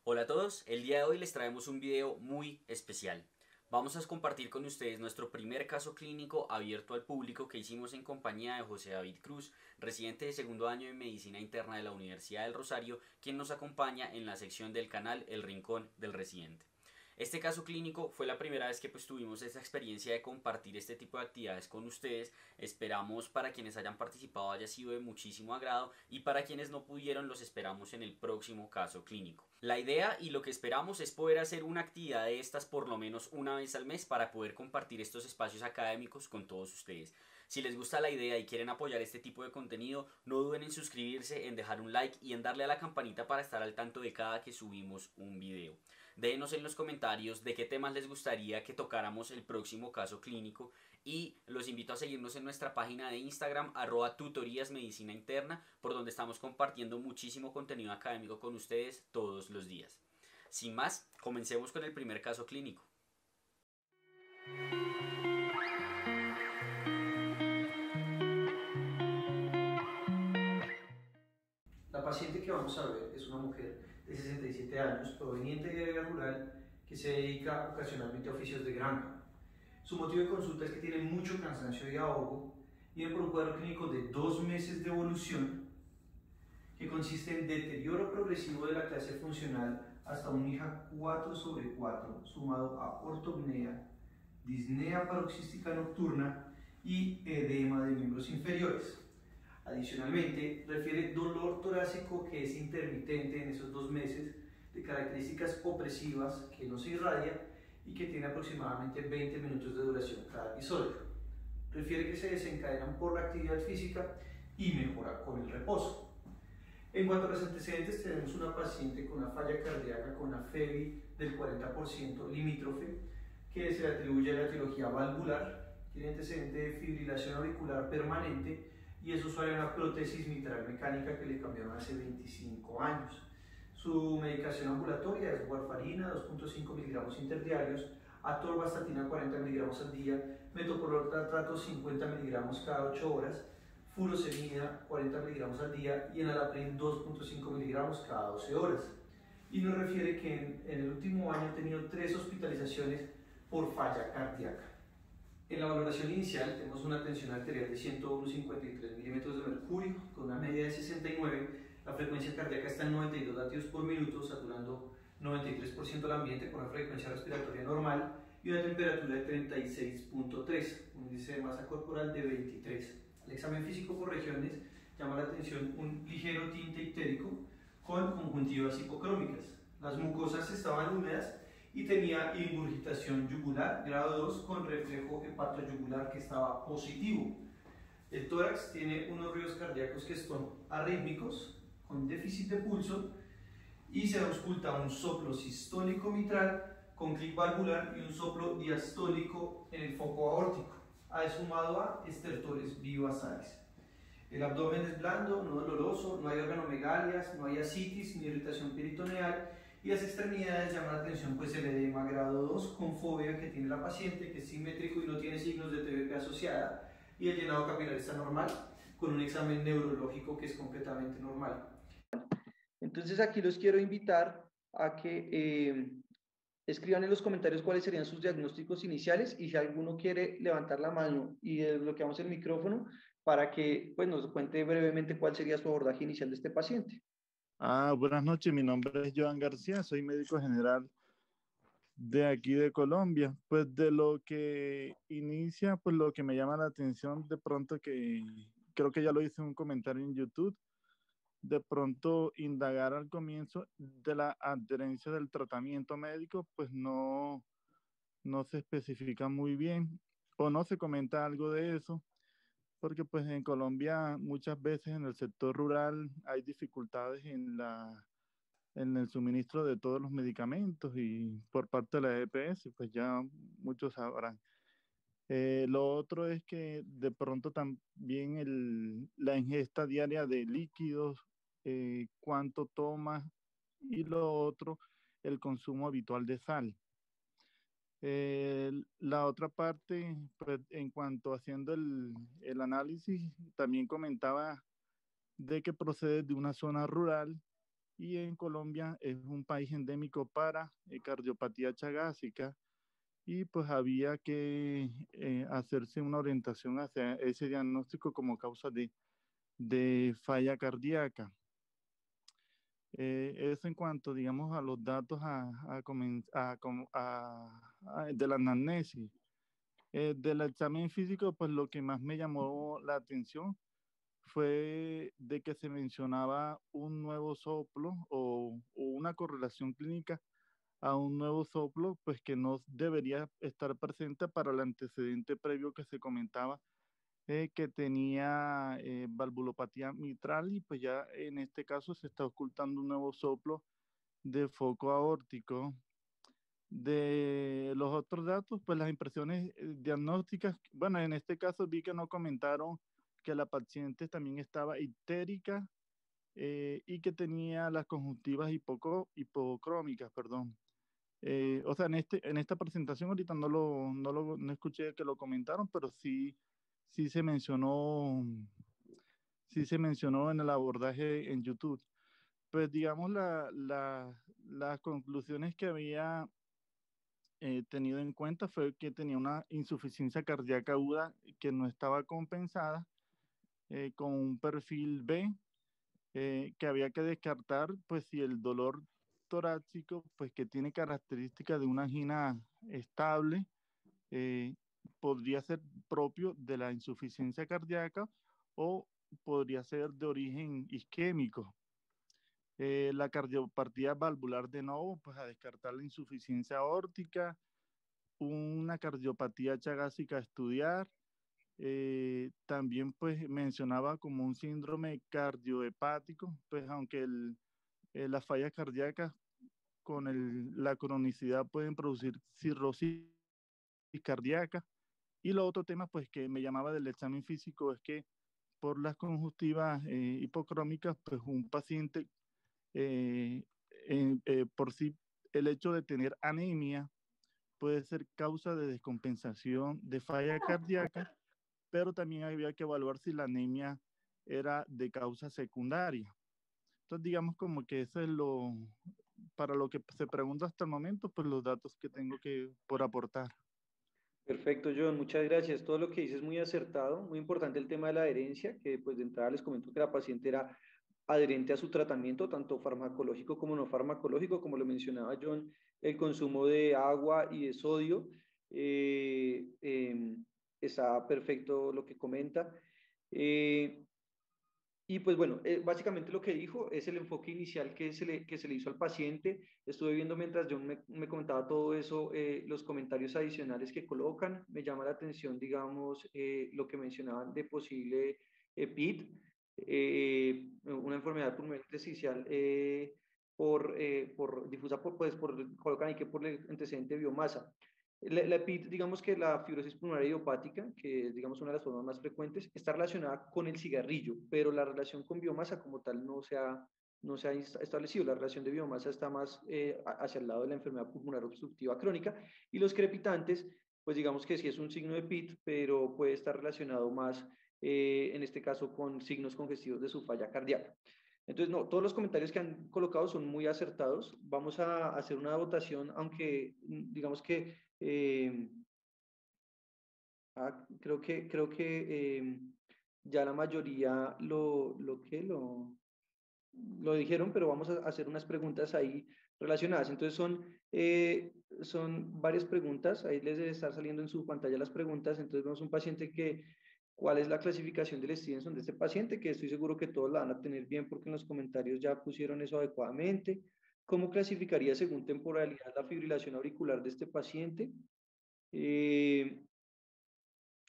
Hola a todos, el día de hoy les traemos un video muy especial. Vamos a compartir con ustedes nuestro primer caso clínico abierto al público que hicimos en compañía de José David Cruz, residente de segundo año de Medicina Interna de la Universidad del Rosario, quien nos acompaña en la sección del canal El Rincón del Residente. Este caso clínico fue la primera vez que tuvimos esta experiencia de compartir este tipo de actividades con ustedes. Esperamos para quienes hayan participado haya sido de muchísimo agrado y para quienes no pudieron los esperamos en el próximo caso clínico. La idea y lo que esperamos es poder hacer una actividad de estas por lo menos una vez al mes para poder compartir estos espacios académicos con todos ustedes. Si les gusta la idea y quieren apoyar este tipo de contenido, no duden en suscribirse, en dejar un like y en darle a la campanita para estar al tanto de cada que subimos un video. Déjenos en los comentarios de qué temas les gustaría que tocáramos el próximo caso clínico y los invito a seguirnos en nuestra página de Instagram @tutoríasmedicinainterna, por donde estamos compartiendo muchísimo contenido académico con ustedes todos los días. Sin más, comencemos con el primer caso clínico. La paciente que vamos a ver es una mujer de 67 años, proveniente de área rural, que se dedica ocasionalmente a oficios de granja. Su motivo de consulta es que tiene mucho cansancio y ahogo y viene por un cuadro clínico de 2 meses de evolución que consiste en deterioro progresivo de la clase funcional hasta un IJA 4/4, sumado a ortopnea, disnea paroxística nocturna y edema de miembros inferiores. Adicionalmente, refiere dolor torácico que es intermitente en esos 2 meses, de características opresivas, que no se irradia y que tiene aproximadamente 20 minutos de duración cada episodio. Refiere que se desencadenan por la actividad física y mejora con el reposo. En cuanto a los antecedentes, tenemos una paciente con una falla cardíaca con una FEBI del 40% limítrofe, que se le atribuye a la etiología valvular, tiene antecedente de fibrilación auricular permanente y es usuaria de una prótesis mitral mecánica que le cambiaron hace 25 años. Su medicación ambulatoria es warfarina 2.5 miligramos interdiarios, atorvastatina 40 miligramos al día, metoprolol tartrato 50 miligramos cada 8 horas, furosemida 40 miligramos al día y enalapril 2.5 miligramos cada 12 horas. Y nos refiere que en el último año ha tenido 3 hospitalizaciones por falla cardíaca. En la valoración inicial tenemos una tensión arterial de 101,53 milímetros de mercurio con una media de 69, la frecuencia cardíaca está en 92 latidos por minuto, saturando 93% del ambiente con una frecuencia respiratoria normal y una temperatura de 36,3, un índice de masa corporal de 23. Al examen físico por regiones llama la atención un ligero tinte ictérico con conjuntivas hipocrómicas. Las mucosas estaban húmedas y tenía ingurgitación yugular grado 2 con reflejo hepatoyugular que estaba positivo. El tórax tiene unos ruidos cardíacos que son arrítmicos, con déficit de pulso, y se ausculta un soplo sistólico mitral con clic valvular y un soplo diastólico en el foco aórtico, sumado a estertores bivasales. El abdomen es blando, no doloroso, no hay organomegalias, no hay ascitis ni irritación peritoneal, y las extremidades llaman la atención pues el edema grado 2 con fobia que tiene la paciente, que es simétrico y no tiene signos de TBP asociada, y el llenado capilar está normal, con un examen neurológico que es completamente normal. Entonces aquí los quiero invitar a que escriban en los comentarios cuáles serían sus diagnósticos iniciales y si alguno quiere levantar la mano y desbloqueamos el micrófono para que pues, nos cuente brevemente cuál sería su abordaje inicial de este paciente. Buenas noches, mi nombre es Joan García, soy médico general de aquí de Colombia. Pues de lo que inicia, pues lo que me llama la atención de pronto que creo que ya lo hice en un comentario en YouTube, de pronto indagar al comienzo de la adherencia del tratamiento médico, pues no se especifica muy bien o no se comenta algo de eso, porque pues en Colombia muchas veces en el sector rural hay dificultades en el suministro de todos los medicamentos y por parte de la EPS, pues ya muchos sabrán. Lo otro es que de pronto también la ingesta diaria de líquidos, cuánto toma, y lo otro, el consumo habitual de sal. La otra parte, pues, en cuanto haciendo el análisis, también comentaba de que procede de una zona rural y en Colombia es un país endémico para cardiopatía chagásica y pues había que hacerse una orientación hacia ese diagnóstico como causa de falla cardíaca. Eso en cuanto, digamos, a los datos de la anamnesis. Del examen físico, pues lo que más me llamó la atención fue de que se mencionaba un nuevo soplo o una correlación clínica a un nuevo soplo, pues que no debería estar presente para el antecedente previo que se comentaba, que tenía valvulopatía mitral y pues ya en este caso se está ocultando un nuevo soplo de foco aórtico. De los otros datos, pues las impresiones diagnósticas, bueno, en este caso vi que no comentaron que la paciente también estaba ictérica y que tenía las conjuntivas hipocrómicas, perdón. O sea, en esta presentación ahorita no escuché que lo comentaron, pero sí se mencionó en el abordaje en YouTube. Pues digamos, las conclusiones que había tenido en cuenta fue que tenía una insuficiencia cardíaca aguda que no estaba compensada con un perfil B, que había que descartar, pues si el dolor torácico, pues que tiene características de una angina estable, eh, podría ser propio de la insuficiencia cardíaca o podría ser de origen isquémico. La cardiopatía valvular de nuevo, pues a descartar la insuficiencia aórtica, una cardiopatía chagásica a estudiar. También pues mencionaba como un síndrome cardiohepático, pues aunque las fallas cardíacas con la cronicidad pueden producir cirrosis cardíaca. Y lo otro tema pues que me llamaba del examen físico es que por las conjuntivas hipocrómicas, pues un paciente por sí, el hecho de tener anemia puede ser causa de descompensación de falla cardíaca, pero también había que evaluar si la anemia era de causa secundaria. Entonces, digamos como que eso es para lo que se pregunta hasta el momento, pues los datos que tengo por aportar. Perfecto, John, muchas gracias. Todo lo que dices es muy acertado, muy importante el tema de la adherencia, que pues de entrada les comento que la paciente era adherente a su tratamiento, tanto farmacológico como no farmacológico, como lo mencionaba John, el consumo de agua y de sodio, está perfecto lo que comenta. Eh, y pues bueno, básicamente lo que dijo es el enfoque inicial que se le hizo al paciente. Estuve viendo mientras yo me comentaba todo eso, los comentarios adicionales que colocan. Me llama la atención, digamos, lo que mencionaban de posible PIT, una enfermedad pulmonar intersticial difusa colocan ahí que por el antecedente de biomasa. La PIT, digamos que la fibrosis pulmonar idiopática, que es digamos una de las formas más frecuentes, está relacionada con el cigarrillo, pero la relación con biomasa como tal no se ha establecido. La relación de biomasa está más hacia el lado de la enfermedad pulmonar obstructiva crónica y los crepitantes, pues digamos que sí es un signo de PIT, pero puede estar relacionado más, en este caso, con signos congestivos de su falla cardíaca. Entonces, no, todos los comentarios que han colocado son muy acertados. Vamos a hacer una votación, aunque digamos que creo que ya la mayoría lo dijeron, pero vamos a hacer unas preguntas ahí relacionadas. Entonces son varias preguntas, ahí les debe estar saliendo en su pantalla las preguntas. Entonces vemos un paciente ¿cuál es la clasificación del Stevenson de este paciente? Que estoy seguro que todos la van a tener bien porque en los comentarios ya pusieron eso adecuadamente. ¿Cómo clasificaría según temporalidad la fibrilación auricular de este paciente?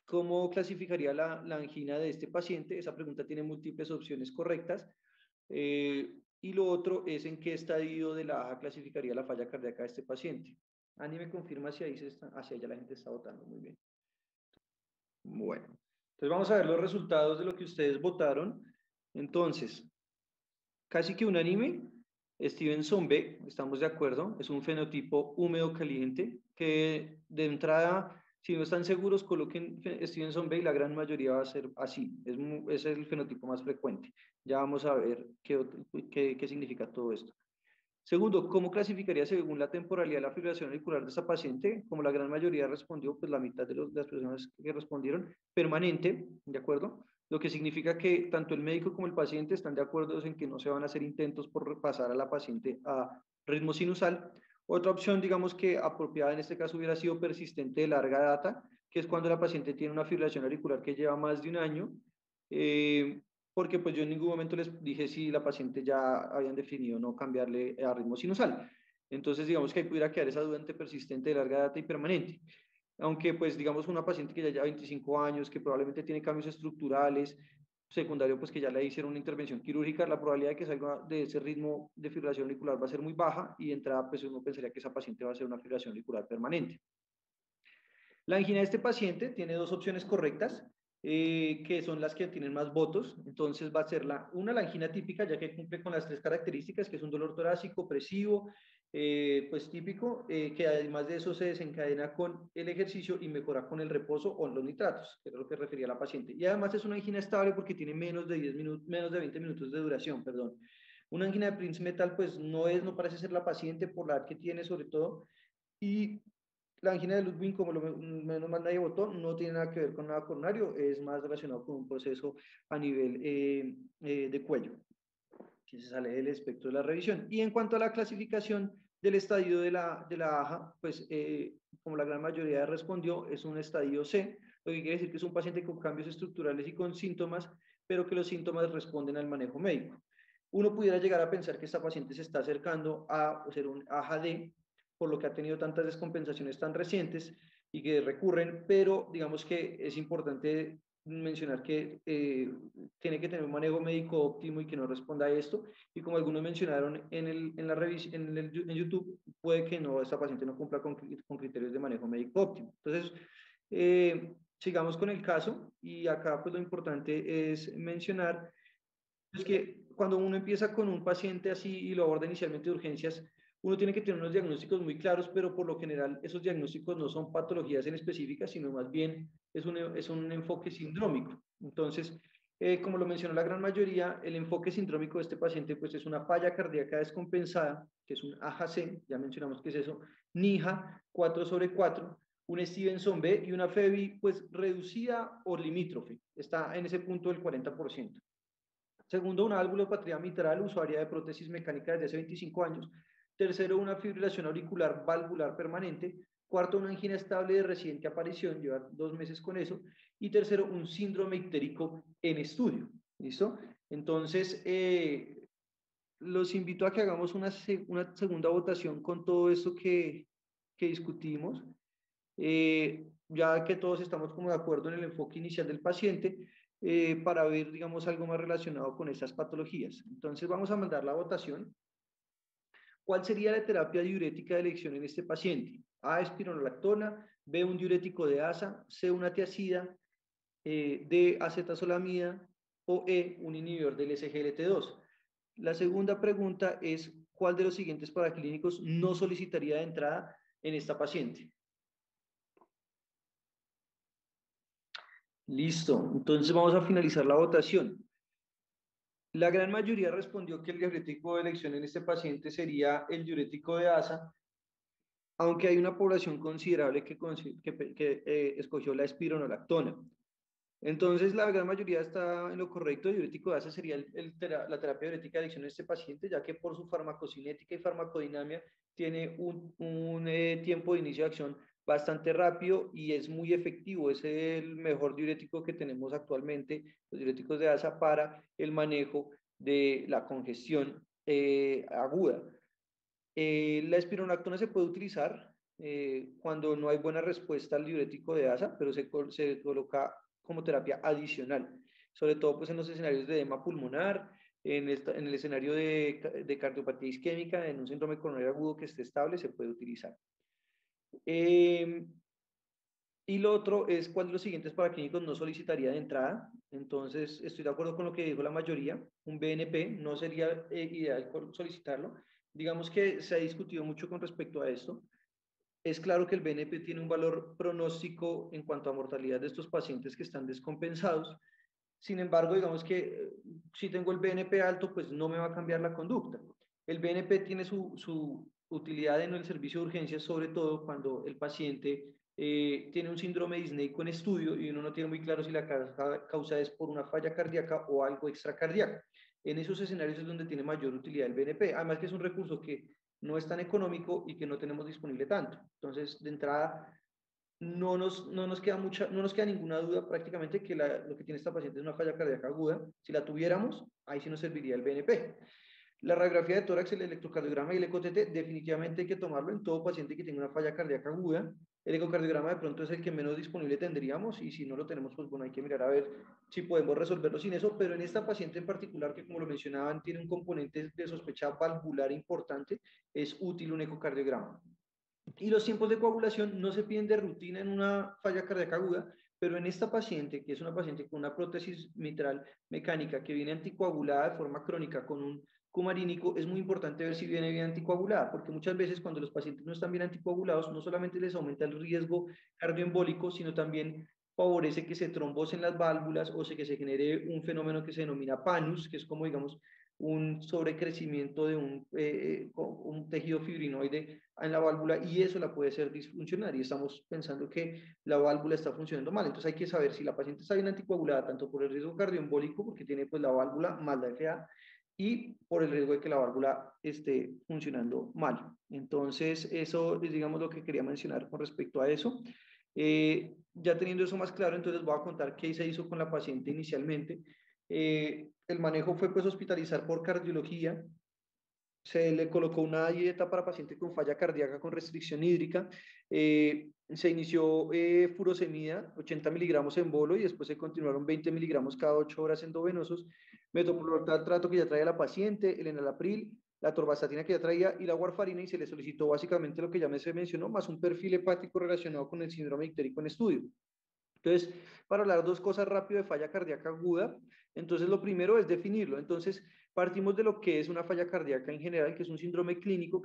¿Cómo clasificaría la angina de este paciente? Esa pregunta tiene múltiples opciones correctas. Y lo otro es en qué estadio de la AJA clasificaría la falla cardíaca de este paciente. Ani me confirma si hacia allá la gente está votando. Muy bien. Bueno, entonces vamos a ver los resultados de lo que ustedes votaron. Entonces, casi que unánime, Stevenson B, estamos de acuerdo, es un fenotipo húmedo caliente que de entrada Si no están seguros, coloquen Stevenson Bay, la gran mayoría va a ser así, es el fenotipo más frecuente. Ya vamos a ver qué significa todo esto. Segundo, ¿cómo clasificaría según la temporalidad la fibrilación auricular de esta paciente? Como la gran mayoría respondió, pues la mitad de las personas que respondieron, permanente, ¿de acuerdo? Lo que significa que tanto el médico como el paciente están de acuerdo en que no se van a hacer intentos por pasar a la paciente a ritmo sinusal. Otra opción, digamos que apropiada en este caso hubiera sido persistente de larga data, que es cuando la paciente tiene una fibrilación auricular que lleva más de un año. Porque pues yo en ningún momento les dije si la paciente ya habían definido no cambiarle a ritmo sinusal. Entonces, digamos que ahí pudiera quedar esa duda entre persistente de larga data y permanente. Aunque, pues, digamos, una paciente que ya lleva 25 años, que probablemente tiene cambios estructurales, secundario, pues que ya le hicieron una intervención quirúrgica, la probabilidad de que salga de ese ritmo de fibrilación auricular va a ser muy baja y de entrada, pues uno pensaría que esa paciente va a ser una fibrilación auricular permanente. La angina de este paciente tiene dos opciones correctas, que son las que tienen más votos. Entonces va a ser la angina típica, ya que cumple con las tres características, que es un dolor torácico, opresivo, pues típico, que además de eso se desencadena con el ejercicio y mejora con el reposo o los nitratos, que es lo que refería la paciente. Y además es una angina estable porque tiene menos de 10 minutos, menos de 20 minutos de duración, perdón. Una angina de Prince Metal, pues no parece ser la paciente por la edad que tiene sobre todo, y la angina de Ludwig, como menos mal nadie votó, no tiene nada que ver con nada coronario, es más relacionado con un proceso a nivel de cuello, que se sale del espectro de la revisión. Y en cuanto a la clasificación del estadio de la AJA, pues como la gran mayoría respondió, es un estadio C, lo que quiere decir que es un paciente con cambios estructurales y con síntomas, pero que los síntomas responden al manejo médico. Uno pudiera llegar a pensar que esta paciente se está acercando a ser un AJA D, por lo que ha tenido tantas descompensaciones tan recientes y que recurren, pero digamos que es importante mencionar que tiene que tener un manejo médico óptimo y que no responda a esto. Y como algunos mencionaron en YouTube, puede que no, esta paciente no cumpla con criterios de manejo médico óptimo. Entonces, sigamos con el caso y acá pues lo importante es mencionar es que cuando uno empieza con un paciente así y lo aborda inicialmente de urgencias, uno tiene que tener unos diagnósticos muy claros, pero por lo general esos diagnósticos no son patologías en específica, sino más bien es un enfoque sindrómico. Entonces, como lo mencionó la gran mayoría, el enfoque sindrómico de este paciente pues es una falla cardíaca descompensada, que es un AJC, ya mencionamos qué es eso, NIJA 4/4, un Stevenson B y una FEBI pues reducida o limítrofe, está en ese punto del 40%. Segundo, una valvulopatía mitral, usuaria de prótesis mecánica desde hace 25 años. Tercero, una fibrilación auricular valvular permanente. Cuarto, una angina estable de reciente aparición, lleva 2 meses con eso. Y tercero, un síndrome ictérico en estudio. ¿Listo? Entonces, los invito a que hagamos una segunda votación con todo esto que discutimos. Ya que todos estamos como de acuerdo en el enfoque inicial del paciente, para ver, digamos, algo más relacionado con estas patologías. Entonces vamos a mandar la votación. ¿Cuál sería la terapia diurética de elección en este paciente? A, espironolactona, B, un diurético de asa, C, una tiazida, D, acetazolamida o E, un inhibidor del SGLT2. La segunda pregunta es, ¿cuál de los siguientes paraclínicos no solicitaría de entrada en esta paciente? Listo, entonces vamos a finalizar la votación. La gran mayoría respondió que el diurético de elección en este paciente sería el diurético de asa, aunque hay una población considerable que escogió la espironolactona. Entonces, la gran mayoría está en lo correcto. El diurético de asa sería la terapia diurética de elección en este paciente, ya que por su farmacocinética y farmacodinamia tiene un tiempo de inicio de acción bastante rápido y es muy efectivo. Es el mejor diurético que tenemos actualmente, los diuréticos de asa, para el manejo de la congestión aguda. La espironolactona se puede utilizar cuando no hay buena respuesta al diurético de asa, pero se coloca como terapia adicional, sobre todo pues, en los escenarios de edema pulmonar, en el escenario de cardiopatía isquémica, en un síndrome coronario agudo que esté estable, se puede utilizar. Y lo otro es cuál de los siguientes paraclínicos no solicitaría de entrada. Entonces, estoy de acuerdo con lo que dijo la mayoría. Un BNP no sería ideal solicitarlo. Digamos que se ha discutido mucho con respecto a esto. es claro que el BNP tiene un valor pronóstico en cuanto a mortalidad de estos pacientes que están descompensados. Sin embargo, digamos que si tengo el BNP alto, pues no me va a cambiar la conducta. El BNP tiene su utilidad en el servicio de urgencias, sobre todo cuando el paciente tiene un síndrome disneico en estudio y uno no tiene muy claro si la causa es por una falla cardíaca o algo extracardíaco. En esos escenarios es donde tiene mayor utilidad el BNP. Además que es un recurso que no es tan económico y que no tenemos disponible tanto. Entonces, de entrada, no nos queda ninguna duda prácticamente que lo que tiene esta paciente es una falla cardíaca aguda. Si la tuviéramos, ahí sí nos serviría el BNP. La radiografía de tórax, el electrocardiograma y el ECOTT definitivamente hay que tomarlo en todo paciente que tenga una falla cardíaca aguda. El ecocardiograma de pronto es el que menos disponible tendríamos y si no lo tenemos, pues bueno, hay que mirar a ver si podemos resolverlo sin eso, pero en esta paciente en particular, que como lo mencionaban, tiene un componente de sospecha valvular importante, es útil un ecocardiograma. Y los tiempos de coagulación no se piden de rutina en una falla cardíaca aguda, pero en esta paciente, que es una paciente con una prótesis mitral mecánica que viene anticoagulada de forma crónica con un cumarínico, es muy importante ver si viene bien anticoagulada, porque muchas veces cuando los pacientes no están bien anticoagulados, no solamente les aumenta el riesgo cardioembólico, sino también favorece que se trombosen las válvulas o que se genere un fenómeno que se denomina PANUS, que es como, digamos, un sobrecrecimiento de un tejido fibrinoide en la válvula y eso la puede hacer disfuncionar y estamos pensando que la válvula está funcionando mal. Entonces hay que saber si la paciente está bien anticoagulada, tanto por el riesgo cardioembólico, porque tiene pues la válvula más la FA, y por el riesgo de que la válvula esté funcionando mal. Entonces eso es, digamos, lo que quería mencionar con respecto a eso. Ya teniendo eso más claro, entonces voy a contar qué se hizo con la paciente inicialmente. El manejo fue pues hospitalizar por cardiología, se le colocó una dieta para pacientes con falla cardíaca con restricción hídrica, se inició furosemida, 80 miligramos en bolo y después se continuaron 20 miligramos cada 8 horas endovenosos, metoprolol trato que ya traía la paciente, el enalapril, la torvastatina que ya traía y la warfarina y se le solicitó básicamente lo que ya se mencionó, más un perfil hepático relacionado con el síndrome ictérico en estudio. Entonces, para hablar dos cosas rápido de falla cardíaca aguda, entonces lo primero es definirlo. Entonces, partimos de lo que es una falla cardíaca en general, que es un síndrome clínico,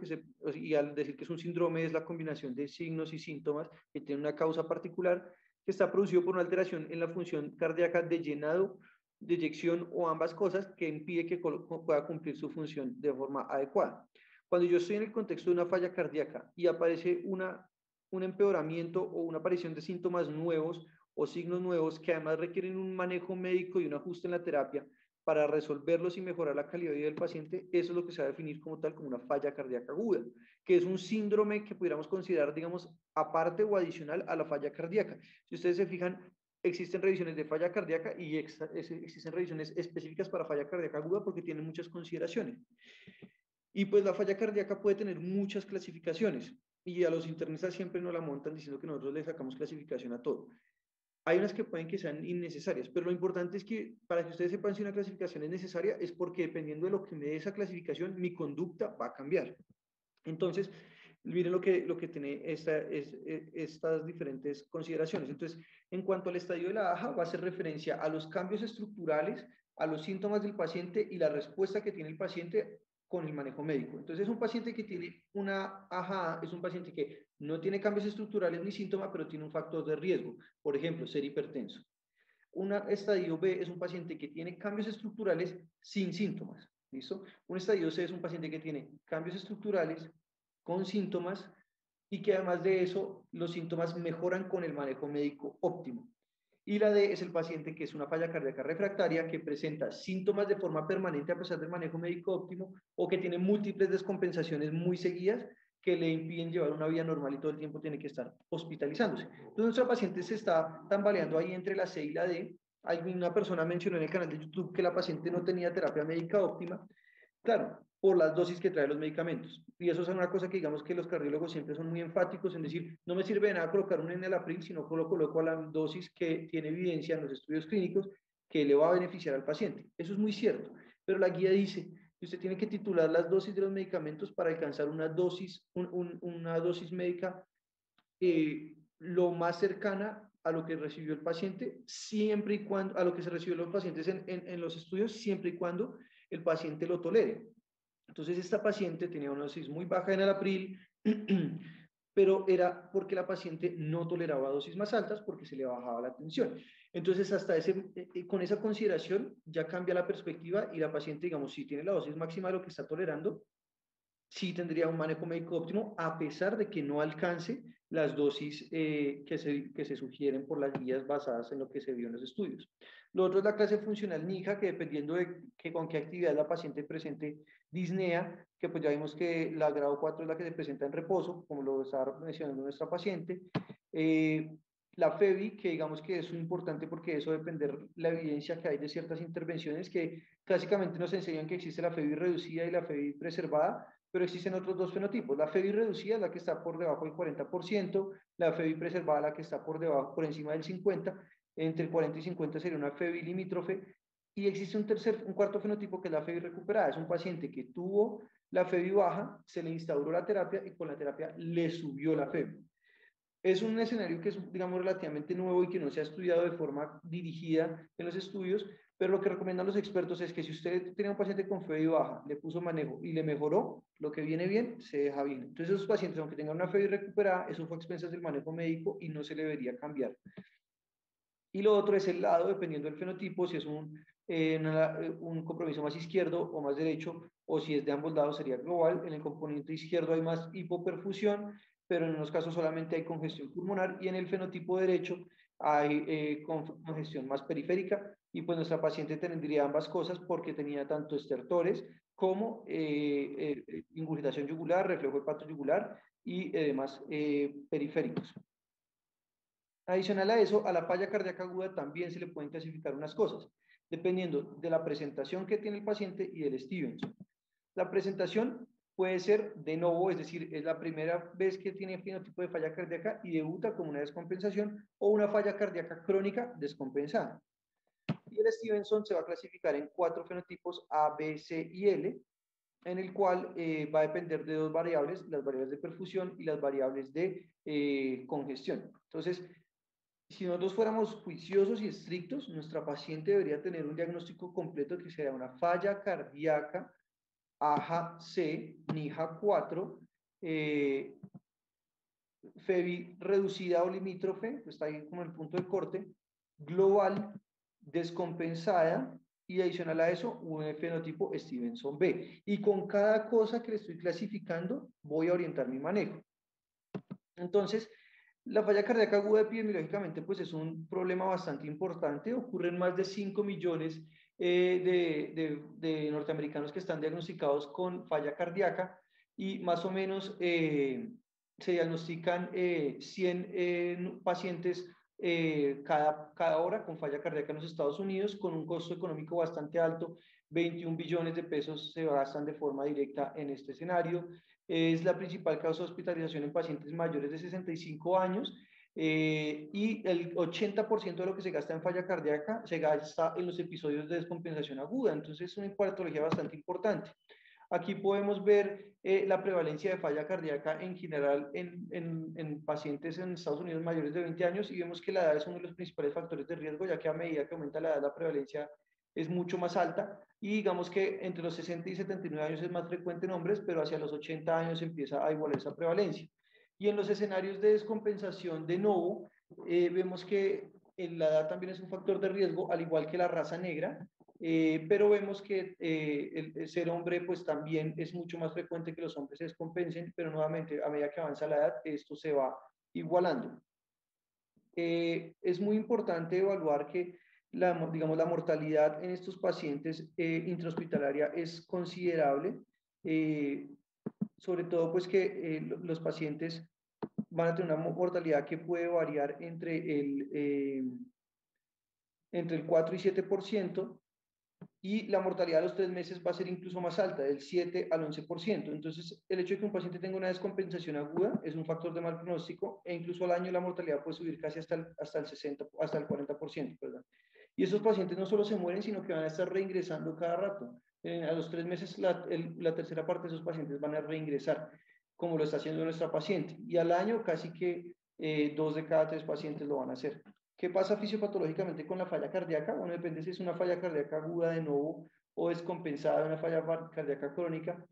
y al decir que es un síndrome es la combinación de signos y síntomas que tiene una causa particular, que está producido por una alteración en la función cardíaca de llenado, de eyección o ambas cosas que impide que pueda cumplir su función de forma adecuada. Cuando yo estoy en el contexto de una falla cardíaca y aparece un empeoramiento o una aparición de síntomas nuevos o signos nuevos que además requieren un manejo médico y un ajuste en la terapia para resolverlos y mejorar la calidad de vida del paciente, eso es lo que se va a definir como tal como una falla cardíaca aguda, que es un síndrome que pudiéramos considerar, digamos, aparte o adicional a la falla cardíaca. Si ustedes se fijan, existen revisiones de falla cardíaca y existen revisiones específicas para falla cardíaca aguda porque tienen muchas consideraciones. Y pues la falla cardíaca puede tener muchas clasificaciones y a los internistas siempre nos la montan diciendo que nosotros le sacamos clasificación a todo. Hay unas que pueden que sean innecesarias, pero lo importante es que para que ustedes sepan si una clasificación es necesaria es porque dependiendo de lo que me dé esa clasificación, mi conducta va a cambiar. Entonces, miren lo que tiene estas diferentes consideraciones. Entonces, en cuanto al estadio de la AJA, va a hacer referencia a los cambios estructurales, a los síntomas del paciente y la respuesta que tiene el paciente con el manejo médico. Entonces, un paciente que tiene una AJA es un paciente que no tiene cambios estructurales ni síntomas, pero tiene un factor de riesgo, por ejemplo, ser hipertenso. Un estadio B es un paciente que tiene cambios estructurales sin síntomas. ¿Listo? Un estadio C es un paciente que tiene cambios estructurales con síntomas y que además de eso los síntomas mejoran con el manejo médico óptimo. Y la D es el paciente que es una falla cardíaca refractaria que presenta síntomas de forma permanente a pesar del manejo médico óptimo o que tiene múltiples descompensaciones muy seguidas que le impiden llevar una vida normal y todo el tiempo tiene que estar hospitalizándose. Entonces nuestra paciente se está tambaleando ahí entre la C y la D. Una persona mencionó en el canal de YouTube que la paciente no tenía terapia médica óptima. Claro, por las dosis que traen los medicamentos. Y eso es una cosa que digamos que los cardiólogos siempre son muy enfáticos en decir, no me sirve de nada colocar un enalapril, sino que lo coloco a la dosis que tiene evidencia en los estudios clínicos que le va a beneficiar al paciente. Eso es muy cierto, pero la guía dice que usted tiene que titular las dosis de los medicamentos para alcanzar una dosis médica lo más cercana a lo que recibió el paciente, siempre y cuando, a lo que se recibió los pacientes en los estudios, siempre y cuando el paciente lo tolere. Entonces, esta paciente tenía una dosis muy baja en el abril, pero era porque la paciente no toleraba dosis más altas porque se le bajaba la tensión. Entonces, con esa consideración ya cambia la perspectiva y la paciente, digamos, si tiene la dosis máxima de lo que está tolerando, sí tendría un manejo médico óptimo, a pesar de que no alcance las dosis que se sugieren por las guías basadas en lo que se vio en los estudios. Lo otro es la clase funcional NIJA, que dependiendo de con qué actividad la paciente presente disnea, que pues ya vimos que la grado 4 es la que se presenta en reposo, como lo estaba mencionando nuestra paciente. La FEBI, que digamos que es muy importante porque eso depender la evidencia que hay de ciertas intervenciones que clásicamente nos enseñan que existe la FEBI reducida y la FEBI preservada, pero existen otros dos fenotipos. La FEBI reducida es la que está por debajo del 40%, la FEBI preservada la que está por encima del 50%, entre el 40 y 50 sería una FEBI limítrofe, y existe un cuarto fenotipo que es la FEBI recuperada. Es un paciente que tuvo la FEBI baja, se le instauró la terapia y con la terapia le subió la FEBI. Es un escenario que es, digamos, relativamente nuevo y que no se ha estudiado de forma dirigida en los estudios, pero lo que recomiendan los expertos es que si usted tenía un paciente con FEBI baja, le puso manejo y le mejoró, lo que viene bien, se deja bien. Entonces, esos pacientes, aunque tengan una FEBI recuperada, eso fue a expensas del manejo médico y no se le debería cambiar. Y lo otro es el lado, dependiendo del fenotipo, si es un compromiso más izquierdo o más derecho, o si es de ambos lados sería global. En el componente izquierdo hay más hipoperfusión, pero en unos casos solamente hay congestión pulmonar, y en el fenotipo derecho hay congestión más periférica, y pues nuestra paciente tendría ambas cosas porque tenía tanto estertores como ingurgitación yugular, reflejo hepato yugular y además periféricos. Adicional a eso, a la falla cardíaca aguda también se le pueden clasificar unas cosas, dependiendo de la presentación que tiene el paciente y del Stevenson. La presentación puede ser de novo, es decir, es la primera vez que tiene fenotipo de falla cardíaca y debuta como una descompensación, o una falla cardíaca crónica descompensada. Y el Stevenson se va a clasificar en 4 fenotipos A, B, C y L, en el cual va a depender de 2 variables, las variables de perfusión y las variables de congestión. Entonces, si nosotros fuéramos juiciosos y estrictos, nuestra paciente debería tener un diagnóstico completo que sea una falla cardíaca AJA-C, NIJA 4, FEBI reducida o limítrofe, está ahí como el punto de corte, global, descompensada, y adicional a eso, un fenotipo Stevenson B. Y con cada cosa que le estoy clasificando, voy a orientar mi manejo. Entonces, la falla cardíaca aguda epidemiológicamente pues es un problema bastante importante. Ocurren más de 5 millones de norteamericanos que están diagnosticados con falla cardíaca, y más o menos se diagnostican 100 pacientes cada hora con falla cardíaca en los Estados Unidos, con un costo económico bastante alto. 21 billones de pesos se gastan de forma directa en este escenario. Es la principal causa de hospitalización en pacientes mayores de 65 años, y el 80% de lo que se gasta en falla cardíaca se gasta en los episodios de descompensación aguda. Entonces es una patología bastante importante. Aquí podemos ver la prevalencia de falla cardíaca en general en pacientes en Estados Unidos mayores de 20 años, y vemos que la edad es uno de los principales factores de riesgo, ya que a medida que aumenta la edad la prevalencia es mucho más alta, y digamos que entre los 60 y 79 años es más frecuente en hombres, pero hacia los 80 años empieza a igualar esa prevalencia. Y en los escenarios de descompensación de novo, vemos que la edad también es un factor de riesgo, al igual que la raza negra, pero vemos que el ser hombre pues también es mucho más frecuente que los hombres se descompensen, pero nuevamente a medida que avanza la edad esto se va igualando. Es muy importante evaluar que digamos, la mortalidad en estos pacientes intrahospitalaria es considerable, sobre todo pues que los pacientes van a tener una mortalidad que puede variar entre el 4 y 7%, y la mortalidad a los 3 meses va a ser incluso más alta, del 7 al 11%. Entonces, el hecho de que un paciente tenga una descompensación aguda es un factor de mal pronóstico, e incluso al año la mortalidad puede subir casi hasta el 60, hasta el 40%, ¿verdad? Y esos pacientes no solo se mueren, sino que van a estar reingresando cada rato. A los 3 meses, la tercera parte de esos pacientes van a reingresar, como lo está haciendo nuestra paciente. Y al año, casi que 2 de cada 3 pacientes lo van a hacer. ¿Qué pasa fisiopatológicamente con la falla cardíaca? Bueno, depende si es una falla cardíaca aguda de nuevo o descompensada de una falla cardíaca crónica.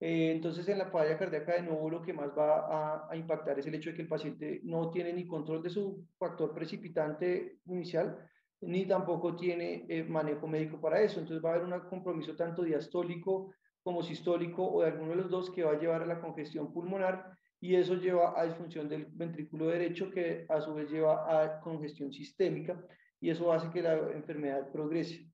Entonces, en la falla cardíaca, de nuevo, lo que más va a impactar es el hecho de que el paciente no tiene ni control de su factor precipitante inicial, ni tampoco tiene manejo médico para eso. Entonces, va a haber un compromiso tanto diastólico como sistólico o de alguno de los dos que va a llevar a la congestión pulmonar y eso lleva a disfunción del ventrículo derecho que a su vez lleva a congestión sistémica y eso hace que la enfermedad progrese.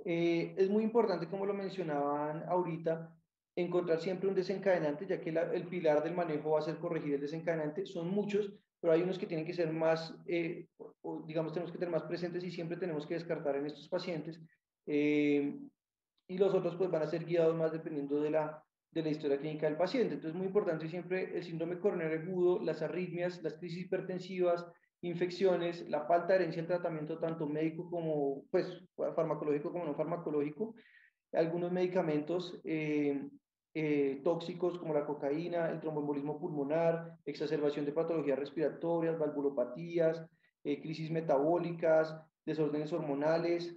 Es muy importante, como lo mencionaban ahorita, encontrar siempre un desencadenante, ya que el pilar del manejo va a ser corregir el desencadenante. Son muchos, pero hay unos que tienen que ser más, digamos, tenemos que tener más presentes y siempre tenemos que descartar en estos pacientes. Y los otros pues van a ser guiados más dependiendo de la historia clínica del paciente. Entonces, muy importante siempre el síndrome coronario agudo, las arritmias, las crisis hipertensivas, infecciones, la falta de herencia en tratamiento tanto médico como pues farmacológico como no farmacológico, algunos medicamentos tóxicos como la cocaína, el tromboembolismo pulmonar, exacerbación de patologías respiratorias, valvulopatías, crisis metabólicas, desórdenes hormonales,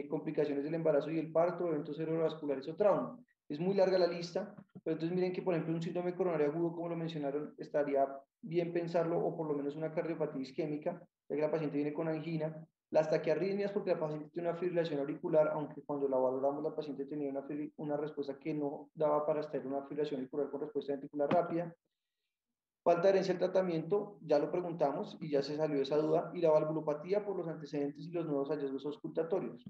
complicaciones del embarazo y el parto, eventos cerebrovasculares o trauma. Es muy larga la lista, pero entonces miren que, por ejemplo, un síndrome coronario agudo, como lo mencionaron, estaría bien pensarlo, o por lo menos una cardiopatía isquémica, ya que la paciente viene con angina, las taquiarritmias, porque la paciente tiene una fibrilación auricular, aunque cuando la valoramos la paciente tenía una respuesta que no daba para estar en una fibrilación auricular con respuesta ventricular rápida. Falta de herencia del tratamiento, ya lo preguntamos y ya se salió esa duda, y la valvulopatía por los antecedentes y los nuevos hallazgos auscultatorios.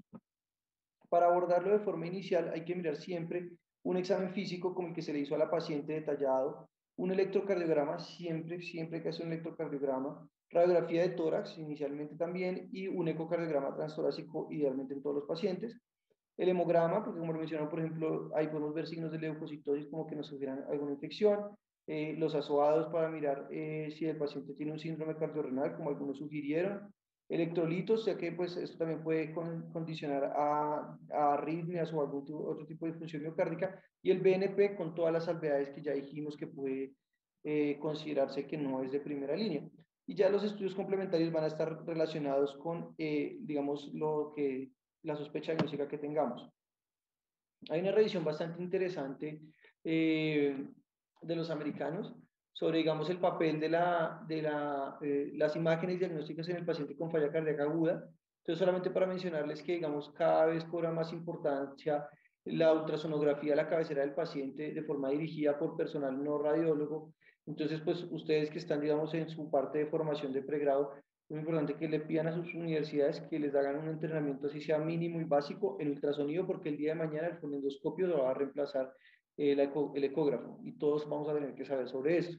Para abordarlo de forma inicial hay que mirar siempre un examen físico como el que se le hizo a la paciente detallado, un electrocardiograma, siempre que hacer un electrocardiograma, radiografía de tórax inicialmente también y un ecocardiograma transtorácico idealmente en todos los pacientes. El hemograma, porque como lo mencionaron, por ejemplo, ahí podemos ver signos de leucocitosis como que nos sugieran alguna infección, los asoados para mirar si el paciente tiene un síndrome cardiorrenal, como algunos sugirieron, electrolitos, ya que pues esto también puede condicionar a arritmias o algún otro tipo de disfunción miocárdica, y el BNP con todas las salvedades que ya dijimos que puede considerarse que no es de primera línea. Y ya los estudios complementarios van a estar relacionados con, digamos, la sospecha diagnóstica que tengamos. Hay una revisión bastante interesante de los americanos sobre, digamos, el papel de las imágenes diagnósticas en el paciente con falla cardíaca aguda. Entonces, solamente para mencionarles que, digamos, cada vez cobra más importancia la ultrasonografía a la cabecera del paciente de forma dirigida por personal no radiólogo. Entonces, pues, ustedes que están, digamos, en su parte de formación de pregrado, es muy importante que le pidan a sus universidades que les hagan un entrenamiento así sea mínimo y básico en ultrasonido, porque el día de mañana el fonendoscopio lo va a reemplazar el ecógrafo y todos vamos a tener que saber sobre eso.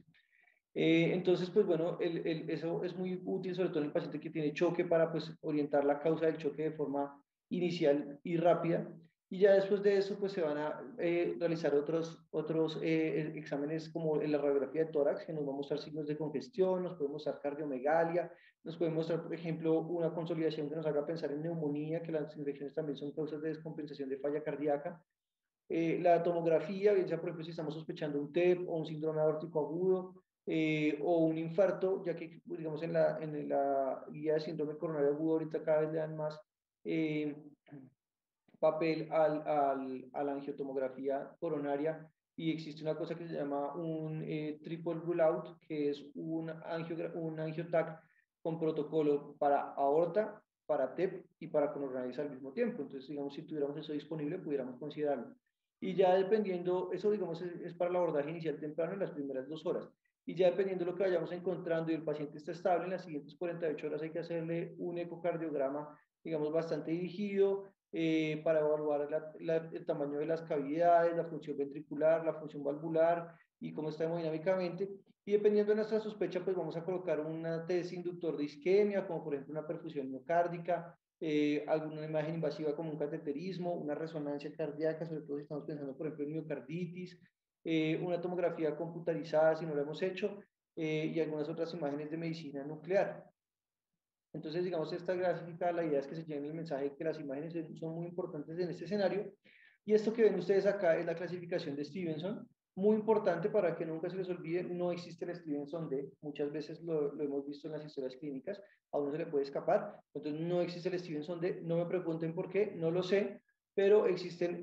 Entonces, pues bueno, eso es muy útil, sobre todo en el paciente que tiene choque, para pues orientar la causa del choque de forma inicial y rápida. Y ya después de eso, pues se van a realizar otros exámenes como en la radiografía de tórax, que nos va a mostrar signos de congestión, nos puede mostrar cardiomegalia, nos puede mostrar, por ejemplo, una consolidación que nos haga pensar en neumonía, que las infecciones también son causas de descompensación de falla cardíaca. La tomografía, bien sea por ejemplo si estamos sospechando un TEP o un síndrome aórtico agudo, o un infarto, ya que digamos en la guía de síndrome coronario agudo ahorita cada vez le dan más eh, papel a la angiotomografía coronaria y existe una cosa que se llama un triple rule out, que es un angiotac con protocolo para aorta, para TEP y para coronarias al mismo tiempo. Entonces, digamos, si tuviéramos eso disponible, pudiéramos considerarlo. Y ya dependiendo, eso digamos es para el abordaje inicial temprano en las primeras 2 horas. Y ya dependiendo de lo que vayamos encontrando y el paciente está estable, en las siguientes 48 horas hay que hacerle un ecocardiograma, digamos, bastante dirigido, para evaluar el tamaño de las cavidades, la función ventricular, la función valvular y cómo está hemodinámicamente. Y dependiendo de nuestra sospecha, pues vamos a colocar una test inductor de isquemia, como por ejemplo una perfusión miocárdica, alguna imagen invasiva como un cateterismo, una resonancia cardíaca, sobre todo si estamos pensando por ejemplo en miocarditis, una tomografía computarizada si no lo hemos hecho, y algunas otras imágenes de medicina nuclear. Entonces, digamos, esta gráfica, la idea es que se lleve el mensaje de que las imágenes son muy importantes en este escenario. Y esto que ven ustedes acá es la clasificación de Stevenson, muy importante para que nunca se les olvide, no existe el Stevenson D, muchas veces lo hemos visto en las historias clínicas, a uno se le puede escapar, entonces no existe el Stevenson D, no me pregunten por qué, no lo sé, pero existen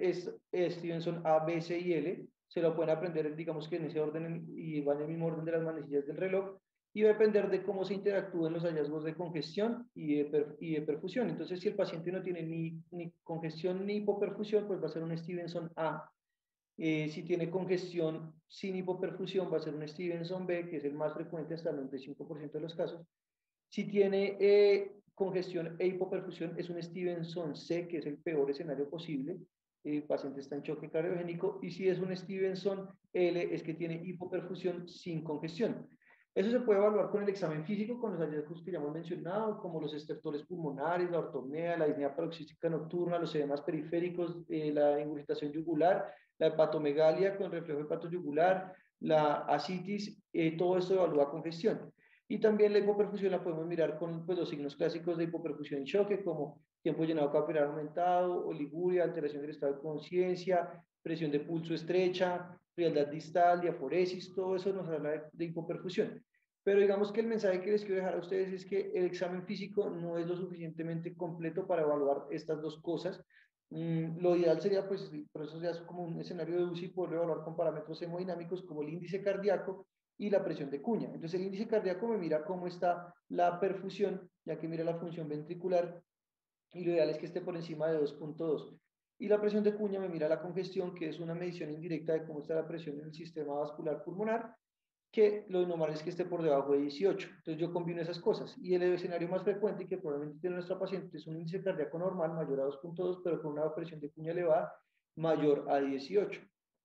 Stevenson A, B, C y L. Se lo pueden aprender, digamos que en ese orden y van en el mismo orden de las manecillas del reloj. Y va a depender de cómo se interactúen los hallazgos de congestión y de perfusión. Entonces, si el paciente no tiene ni congestión ni hipoperfusión, pues va a ser un Stevenson A. Si tiene congestión sin hipoperfusión, va a ser un Stevenson B, que es el más frecuente hasta el 95% de los casos. Si tiene congestión e hipoperfusión, es un Stevenson C, que es el peor escenario posible. El paciente está en choque cardiogénico. Y si es un Stevenson L, es que tiene hipoperfusión sin congestión. Eso se puede evaluar con el examen físico, con los hallazgos que ya hemos mencionado, como los estertores pulmonares, la ortopnea, la disnea paroxística nocturna, los edemas periféricos, la ingurgitación yugular, la hepatomegalia con reflejo hepatoyugular, la ascitis, todo esto evalúa congestión. Y también la hipoperfusión la podemos mirar con pues, los signos clásicos de hipoperfusión y choque, como tiempo llenado capilar aumentado, oliguria, alteración del estado de conciencia, presión de pulso estrecha, frialdad distal, diaforesis, todo eso nos habla de hipoperfusión. Pero digamos que el mensaje que les quiero dejar a ustedes es que el examen físico no es lo suficientemente completo para evaluar estas dos cosas. Lo ideal sería, pues, por eso ya es como un escenario de UCI, poder evaluar con parámetros hemodinámicos como el índice cardíaco y la presión de cuña. Entonces, el índice cardíaco me mira cómo está la perfusión, ya que mira la función ventricular, y lo ideal es que esté por encima de 2.2. Y la presión de cuña me mira la congestión, que es una medición indirecta de cómo está la presión en el sistema vascular pulmonar, que lo normal es que esté por debajo de 18. Entonces yo combino esas cosas. Y el escenario más frecuente y que probablemente tiene nuestra paciente es un índice cardíaco normal mayor a 2.2, pero con una presión de cuña elevada mayor a 18.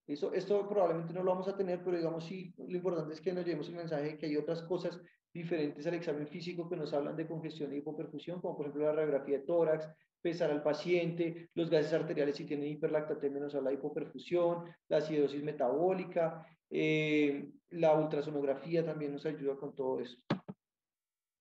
Esto probablemente no lo vamos a tener, pero digamos sí, lo importante es que nos llevemos el mensaje de que hay otras cosas diferentes al examen físico que nos hablan de congestión y hipoperfusión, como por ejemplo la radiografía de tórax, pesar al paciente, los gases arteriales si tienen hiperlactatemia nos habla de hipoperfusión, la acidosis metabólica, la ultrasonografía también nos ayuda con todo esto.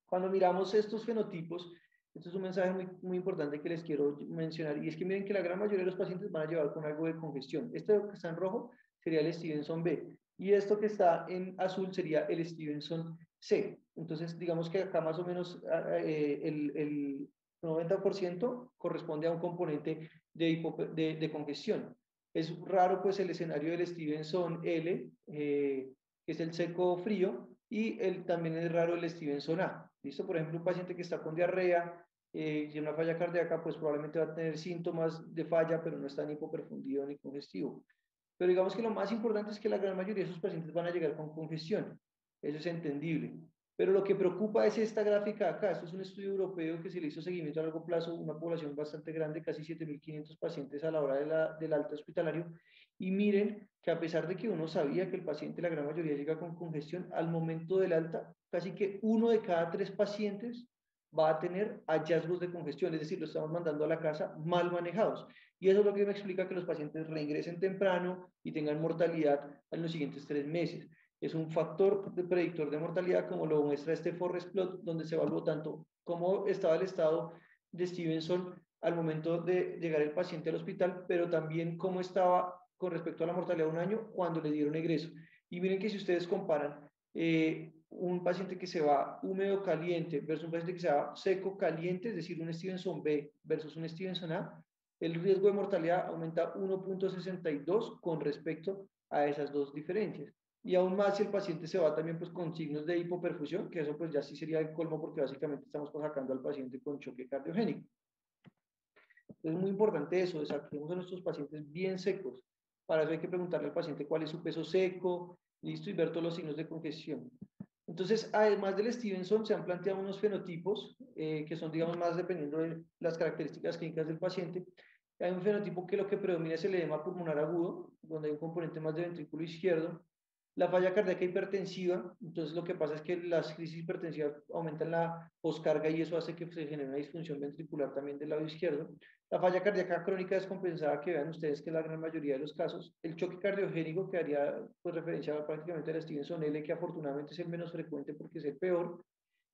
Cuando miramos estos fenotipos, esto es un mensaje muy importante que les quiero mencionar, y es que miren que la gran mayoría de los pacientes van a llevar con algo de congestión. Esto que está en rojo sería el Stevenson B, y esto que está en azul sería el Stevenson C. Entonces, digamos que acá más o menos el 90% corresponde a un componente de congestión. Es raro pues el escenario del Stevenson L, que es el seco frío, y también es raro el Stevenson A. ¿Listo? Por ejemplo, un paciente que está con diarrea y una falla cardíaca, pues probablemente va a tener síntomas de falla, pero no está ni hipoperfundido ni congestivo. Pero digamos que lo más importante es que la gran mayoría de esos pacientes van a llegar con congestión. Eso es entendible. Pero lo que preocupa es esta gráfica acá. Esto es un estudio europeo que se le hizo seguimiento a largo plazo, una población bastante grande, casi 7.500 pacientes a la hora del alta hospitalario. Y miren que a pesar de que uno sabía que el paciente, la gran mayoría, llega con congestión, al momento del alta, casi que 1 de cada 3 pacientes va a tener hallazgos de congestión, es decir, lo estamos mandando a la casa mal manejados. Y eso es lo que me explica que los pacientes reingresen temprano y tengan mortalidad en los siguientes 3 meses. Es un factor de predictor de mortalidad, como lo muestra este Forest Plot, donde se evaluó tanto cómo estaba el estado de Stevenson al momento de llegar el paciente al hospital, pero también cómo estaba con respecto a la mortalidad de un año cuando le dieron egreso. Y miren que si ustedes comparan un paciente que se va húmedo caliente versus un paciente que se va seco caliente, es decir, un Stevenson B versus un Stevenson A, el riesgo de mortalidad aumenta 1.62 con respecto a esas dos diferencias. Y aún más si el paciente se va también pues con signos de hipoperfusión, que eso pues ya sí sería el colmo porque básicamente estamos sacando al paciente con choque cardiogénico. Es muy importante eso, saquemos a nuestros pacientes bien secos. Para eso hay que preguntarle al paciente cuál es su peso seco, listo, y ver todos los signos de congestión. Entonces, además del Stevenson, se han planteado unos fenotipos que son, digamos, más dependiendo de las características clínicas del paciente. Hay un fenotipo que lo que predomina es el edema pulmonar agudo, donde hay un componente más de ventrículo izquierdo. La falla cardíaca hipertensiva, entonces lo que pasa es que las crisis hipertensivas aumentan la poscarga y eso hace que se genere una disfunción ventricular también del lado izquierdo. La falla cardíaca crónica descompensada, que vean ustedes que es la gran mayoría de los casos. El choque cardiogénico, que haría pues, referencia prácticamente a la Stevenson L, que afortunadamente es el menos frecuente porque es el peor.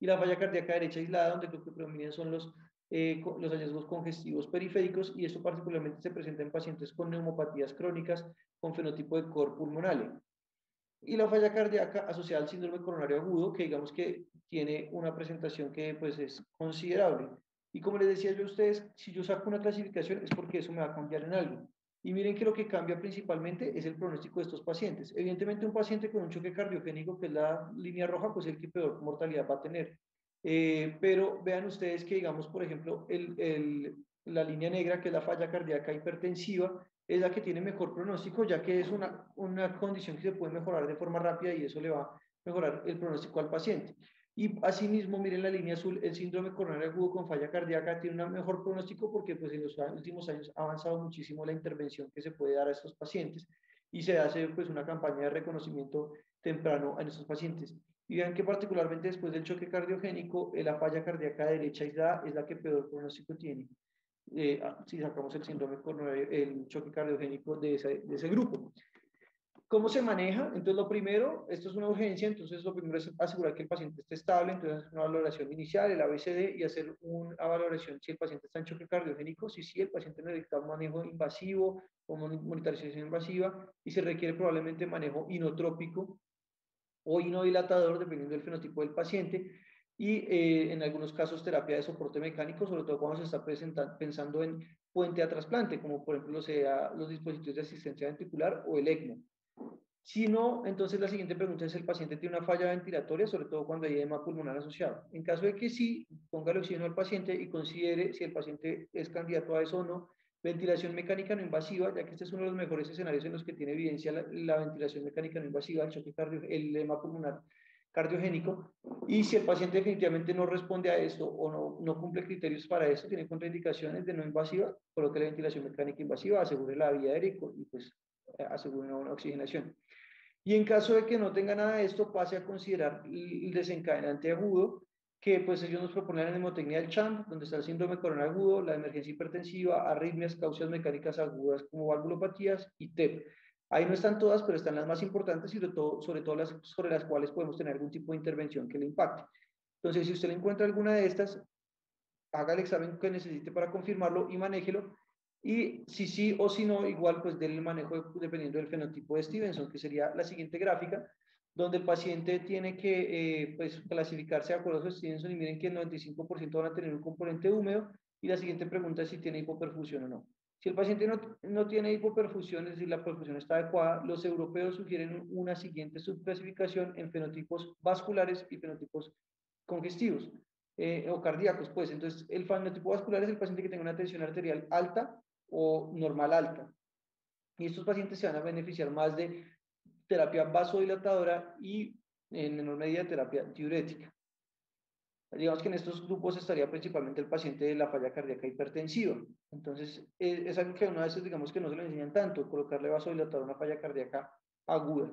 Y la falla cardíaca derecha aislada, donde lo que predominan son los hallazgos congestivos periféricos, y esto particularmente se presenta en pacientes con neumopatías crónicas con fenotipo de cor pulmonale. Y la falla cardíaca asociada al síndrome coronario agudo, que digamos que tiene una presentación que pues es considerable. Y como les decía yo a ustedes, si yo saco una clasificación es porque eso me va a cambiar en algo. Y miren que lo que cambia principalmente es el pronóstico de estos pacientes. Evidentemente un paciente con un choque cardiogénico, que es la línea roja, pues es el que peor mortalidad va a tener. Pero vean ustedes que, digamos, por ejemplo, la línea negra, que es la falla cardíaca hipertensiva, es la que tiene mejor pronóstico, ya que es una condición que se puede mejorar de forma rápida y eso le va a mejorar el pronóstico al paciente. Y asimismo, miren la línea azul, el síndrome coronario agudo con falla cardíaca tiene un mejor pronóstico porque pues, en los últimos años ha avanzado muchísimo la intervención que se puede dar a estos pacientes y se hace pues, una campaña de reconocimiento temprano a estos pacientes. Y vean que particularmente después del choque cardiogénico, la falla cardíaca derecha aislada es la que peor pronóstico tiene. Si sacamos el síndrome coronario, el choque cardiogénico de ese grupo. ¿Cómo se maneja? Entonces, lo primero, esto es una urgencia, entonces lo primero es asegurar que el paciente esté estable, entonces una valoración inicial, el ABCD, y hacer una valoración si el paciente está en choque cardiogénico, si sí, el paciente necesita un manejo invasivo o monitorización invasiva, y se requiere probablemente manejo inotrópico o inodilatador, dependiendo del fenotipo del paciente, y en algunos casos terapia de soporte mecánico, sobre todo cuando se está pensando en puente a trasplante, como por ejemplo sea los dispositivos de asistencia ventricular o el ECMO. Si no, entonces la siguiente pregunta es: ¿el paciente tiene una falla ventilatoria, sobre todo cuando hay edema pulmonar asociado? En caso de que sí, ponga el oxígeno al paciente y considere si el paciente es candidato a eso o no. Ventilación mecánica no invasiva, ya que este es uno de los mejores escenarios en los que tiene evidencia la ventilación mecánica no invasiva, el choque el edema pulmonar cardiogénico. Y si el paciente definitivamente no responde a esto o no cumple criterios para esto, tiene contraindicaciones de no invasiva, coloque la ventilación mecánica invasiva, asegure la vía aérea y pues asegure una oxigenación. Y en caso de que no tenga nada de esto, pase a considerar el desencadenante agudo, que pues ellos nos proponen la mnemotecnia del CHAM, donde está el síndrome coronario agudo, la emergencia hipertensiva, arritmias, causas mecánicas agudas como valvulopatías y TEP. Ahí no están todas, pero están las más importantes y sobre todo las sobre las cuales podemos tener algún tipo de intervención que le impacte. Entonces, si usted le encuentra alguna de estas, haga el examen que necesite para confirmarlo y manéjelo. Y si sí o si no, igual pues del manejo dependiendo del fenotipo de Stevenson, que sería la siguiente gráfica, donde el paciente tiene que pues clasificarse de acuerdo a su Stevenson, y miren que el 95% van a tener un componente húmedo. Y la siguiente pregunta es si tiene hipoperfusión o no. Si el paciente no tiene hipoperfusión, es decir, la perfusión está adecuada, los europeos sugieren una siguiente subclasificación en fenotipos vasculares y fenotipos congestivos. O cardíacos, pues. Entonces, el fenotipo vascular es el paciente que tenga una tensión arterial alta o normal alta. Y estos pacientes se van a beneficiar más de terapia vasodilatadora y en menor medida terapia diurética. Digamos que en estos grupos estaría principalmente el paciente de la falla cardíaca hipertensiva. Entonces, es algo que a una veces digamos que no se le enseñan tanto, colocarle vasodilatador a una falla cardíaca aguda.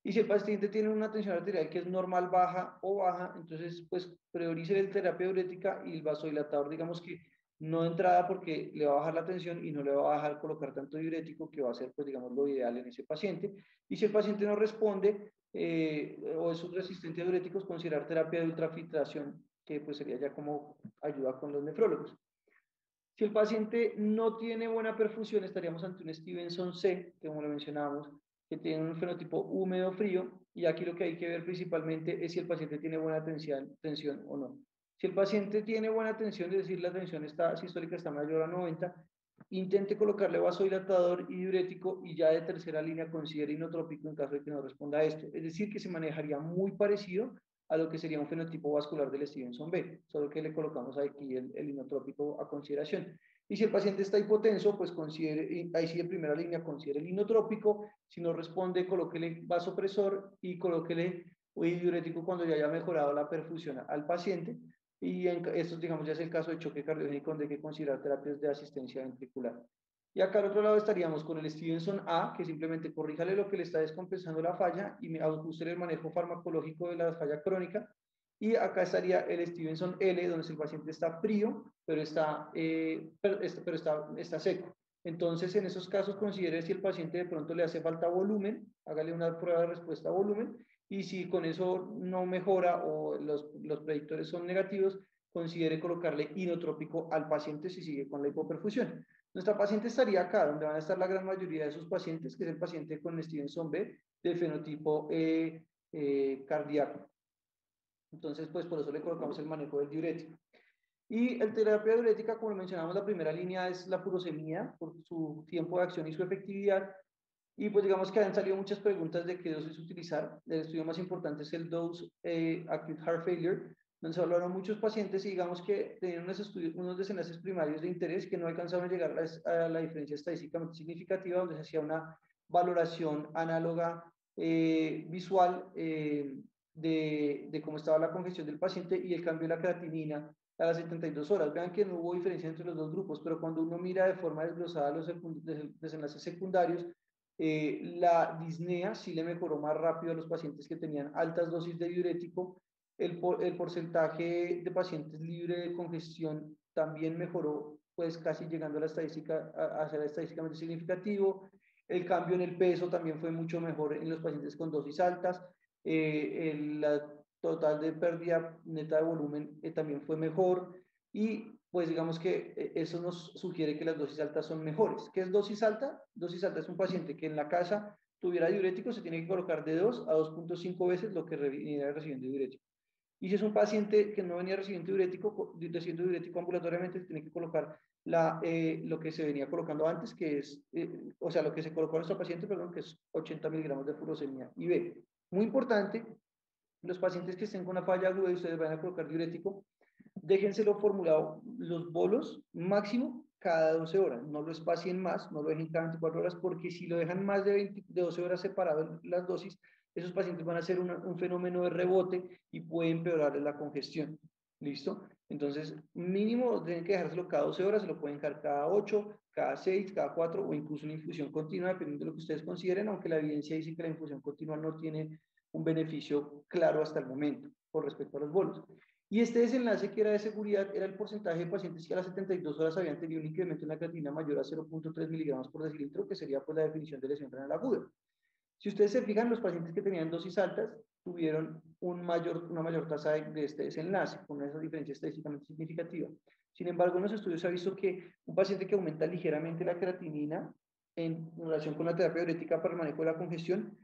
Y si el paciente tiene una tensión arterial que es normal, baja o baja, entonces pues priorice el terapia diurética y el vasodilatador, digamos que no de entrada, porque le va a bajar la tensión y no le va a dejar colocar tanto diurético, que va a ser pues digamos lo ideal en ese paciente. Y si el paciente no responde o es resistente a diuréticos, considerar terapia de ultrafiltración, que pues sería ya como ayuda con los nefrólogos. Si el paciente no tiene buena perfusión, estaríamos ante un Stevenson C, que como lo mencionábamos, que tiene un fenotipo húmedo frío, y aquí lo que hay que ver principalmente es si el paciente tiene buena tensión o no. Si el paciente tiene buena tensión, es decir, la tensión sistólica está mayor a 90, intente colocarle vasodilatador y diurético, y ya de tercera línea considere inotrópico en caso de que no responda a esto. Es decir, que se manejaría muy parecido a lo que sería un fenotipo vascular del Stevenson B, solo que le colocamos aquí el inotrópico a consideración. Y si el paciente está hipotenso, pues considere, ahí sí en primera línea considere el inotrópico. Si no responde, colóquele vasopresor y colóquele diurético cuando ya haya mejorado la perfusión al paciente. Y esto, digamos, ya es el caso de choque cardiogénico, donde hay que considerar terapias de asistencia ventricular. Y acá al otro lado estaríamos con el Stevenson A, que simplemente corríjale lo que le está descompensando la falla y ajuste el manejo farmacológico de la falla crónica. Y acá estaría el Stevenson L, donde el paciente está frío, pero está seco. Entonces, en esos casos, considere si el paciente de pronto le hace falta volumen, hágale una prueba de respuesta a volumen, y si con eso no mejora o los predictores son negativos, considere colocarle inotrópico al paciente si sigue con la hipoperfusión. Nuestra paciente estaría acá, donde van a estar la gran mayoría de sus pacientes, que es el paciente con Stevenson B, de fenotipo cardíaco. Entonces, pues por eso le colocamos el manejo del diurético. Y el terapia diurética, como mencionamos, la primera línea es la furosemida, por su tiempo de acción y su efectividad. Y pues digamos que han salido muchas preguntas de qué dosis utilizar. El estudio más importante es el Dose Acute Heart Failure, donde se hablaron muchos pacientes y digamos que tenían unos desenlaces primarios de interés que no alcanzaron a llegar a la diferencia estadísticamente significativa, donde se hacía una valoración análoga visual de cómo estaba la congestión del paciente y el cambio de la creatinina a las 72 horas. Vean que no hubo diferencia entre los dos grupos, pero cuando uno mira de forma desglosada los desenlaces secundarios, la disnea sí le mejoró más rápido a los pacientes que tenían altas dosis de diurético. El porcentaje de pacientes libre de congestión también mejoró, pues casi llegando a la estadística, a ser estadísticamente significativo. El cambio en el peso también fue mucho mejor en los pacientes con dosis altas. La total de pérdida neta de volumen también fue mejor. Y pues digamos que eso nos sugiere que las dosis altas son mejores. ¿Qué es dosis alta? Dosis alta es un paciente que en la casa tuviera diurético, se tiene que colocar de 2 a 2.5 veces lo que venía recibiendo diurético. Y si es un paciente que no venía recibiendo diurético ambulatoriamente, se tiene que colocar lo que se venía colocando antes, que es, o sea, lo que se colocó a nuestro paciente, perdón, que es 80 miligramos de furosemida IV. Muy importante, los pacientes que estén con una falla aguda y ustedes van a colocar diurético, déjenselo formulado los bolos máximo cada 12 horas, no lo espacien más, no lo dejen cada 24 horas, porque si lo dejan más de 12 horas separado las dosis, esos pacientes van a hacer un fenómeno de rebote y puede empeorar la congestión. ¿Listo? Entonces, mínimo tienen que dejárselo cada 12 horas, se lo pueden dejar cada 8, cada 6, cada 4 o incluso una infusión continua, dependiendo de lo que ustedes consideren, aunque la evidencia dice que la infusión continua no tiene un beneficio claro hasta el momento con respecto a los bolos. Y este desenlace que era de seguridad era el porcentaje de pacientes que a las 72 horas habían tenido un incremento en la creatinina mayor a 0.3 miligramos por decilitro, que sería pues la definición de lesión renal aguda. Si ustedes se fijan, los pacientes que tenían dosis altas tuvieron una mayor tasa de este desenlace, con esa diferencia estadísticamente significativa. Sin embargo, en los estudios se ha visto que un paciente que aumenta ligeramente la creatinina en relación con la terapia diurética para el manejo de la congestión,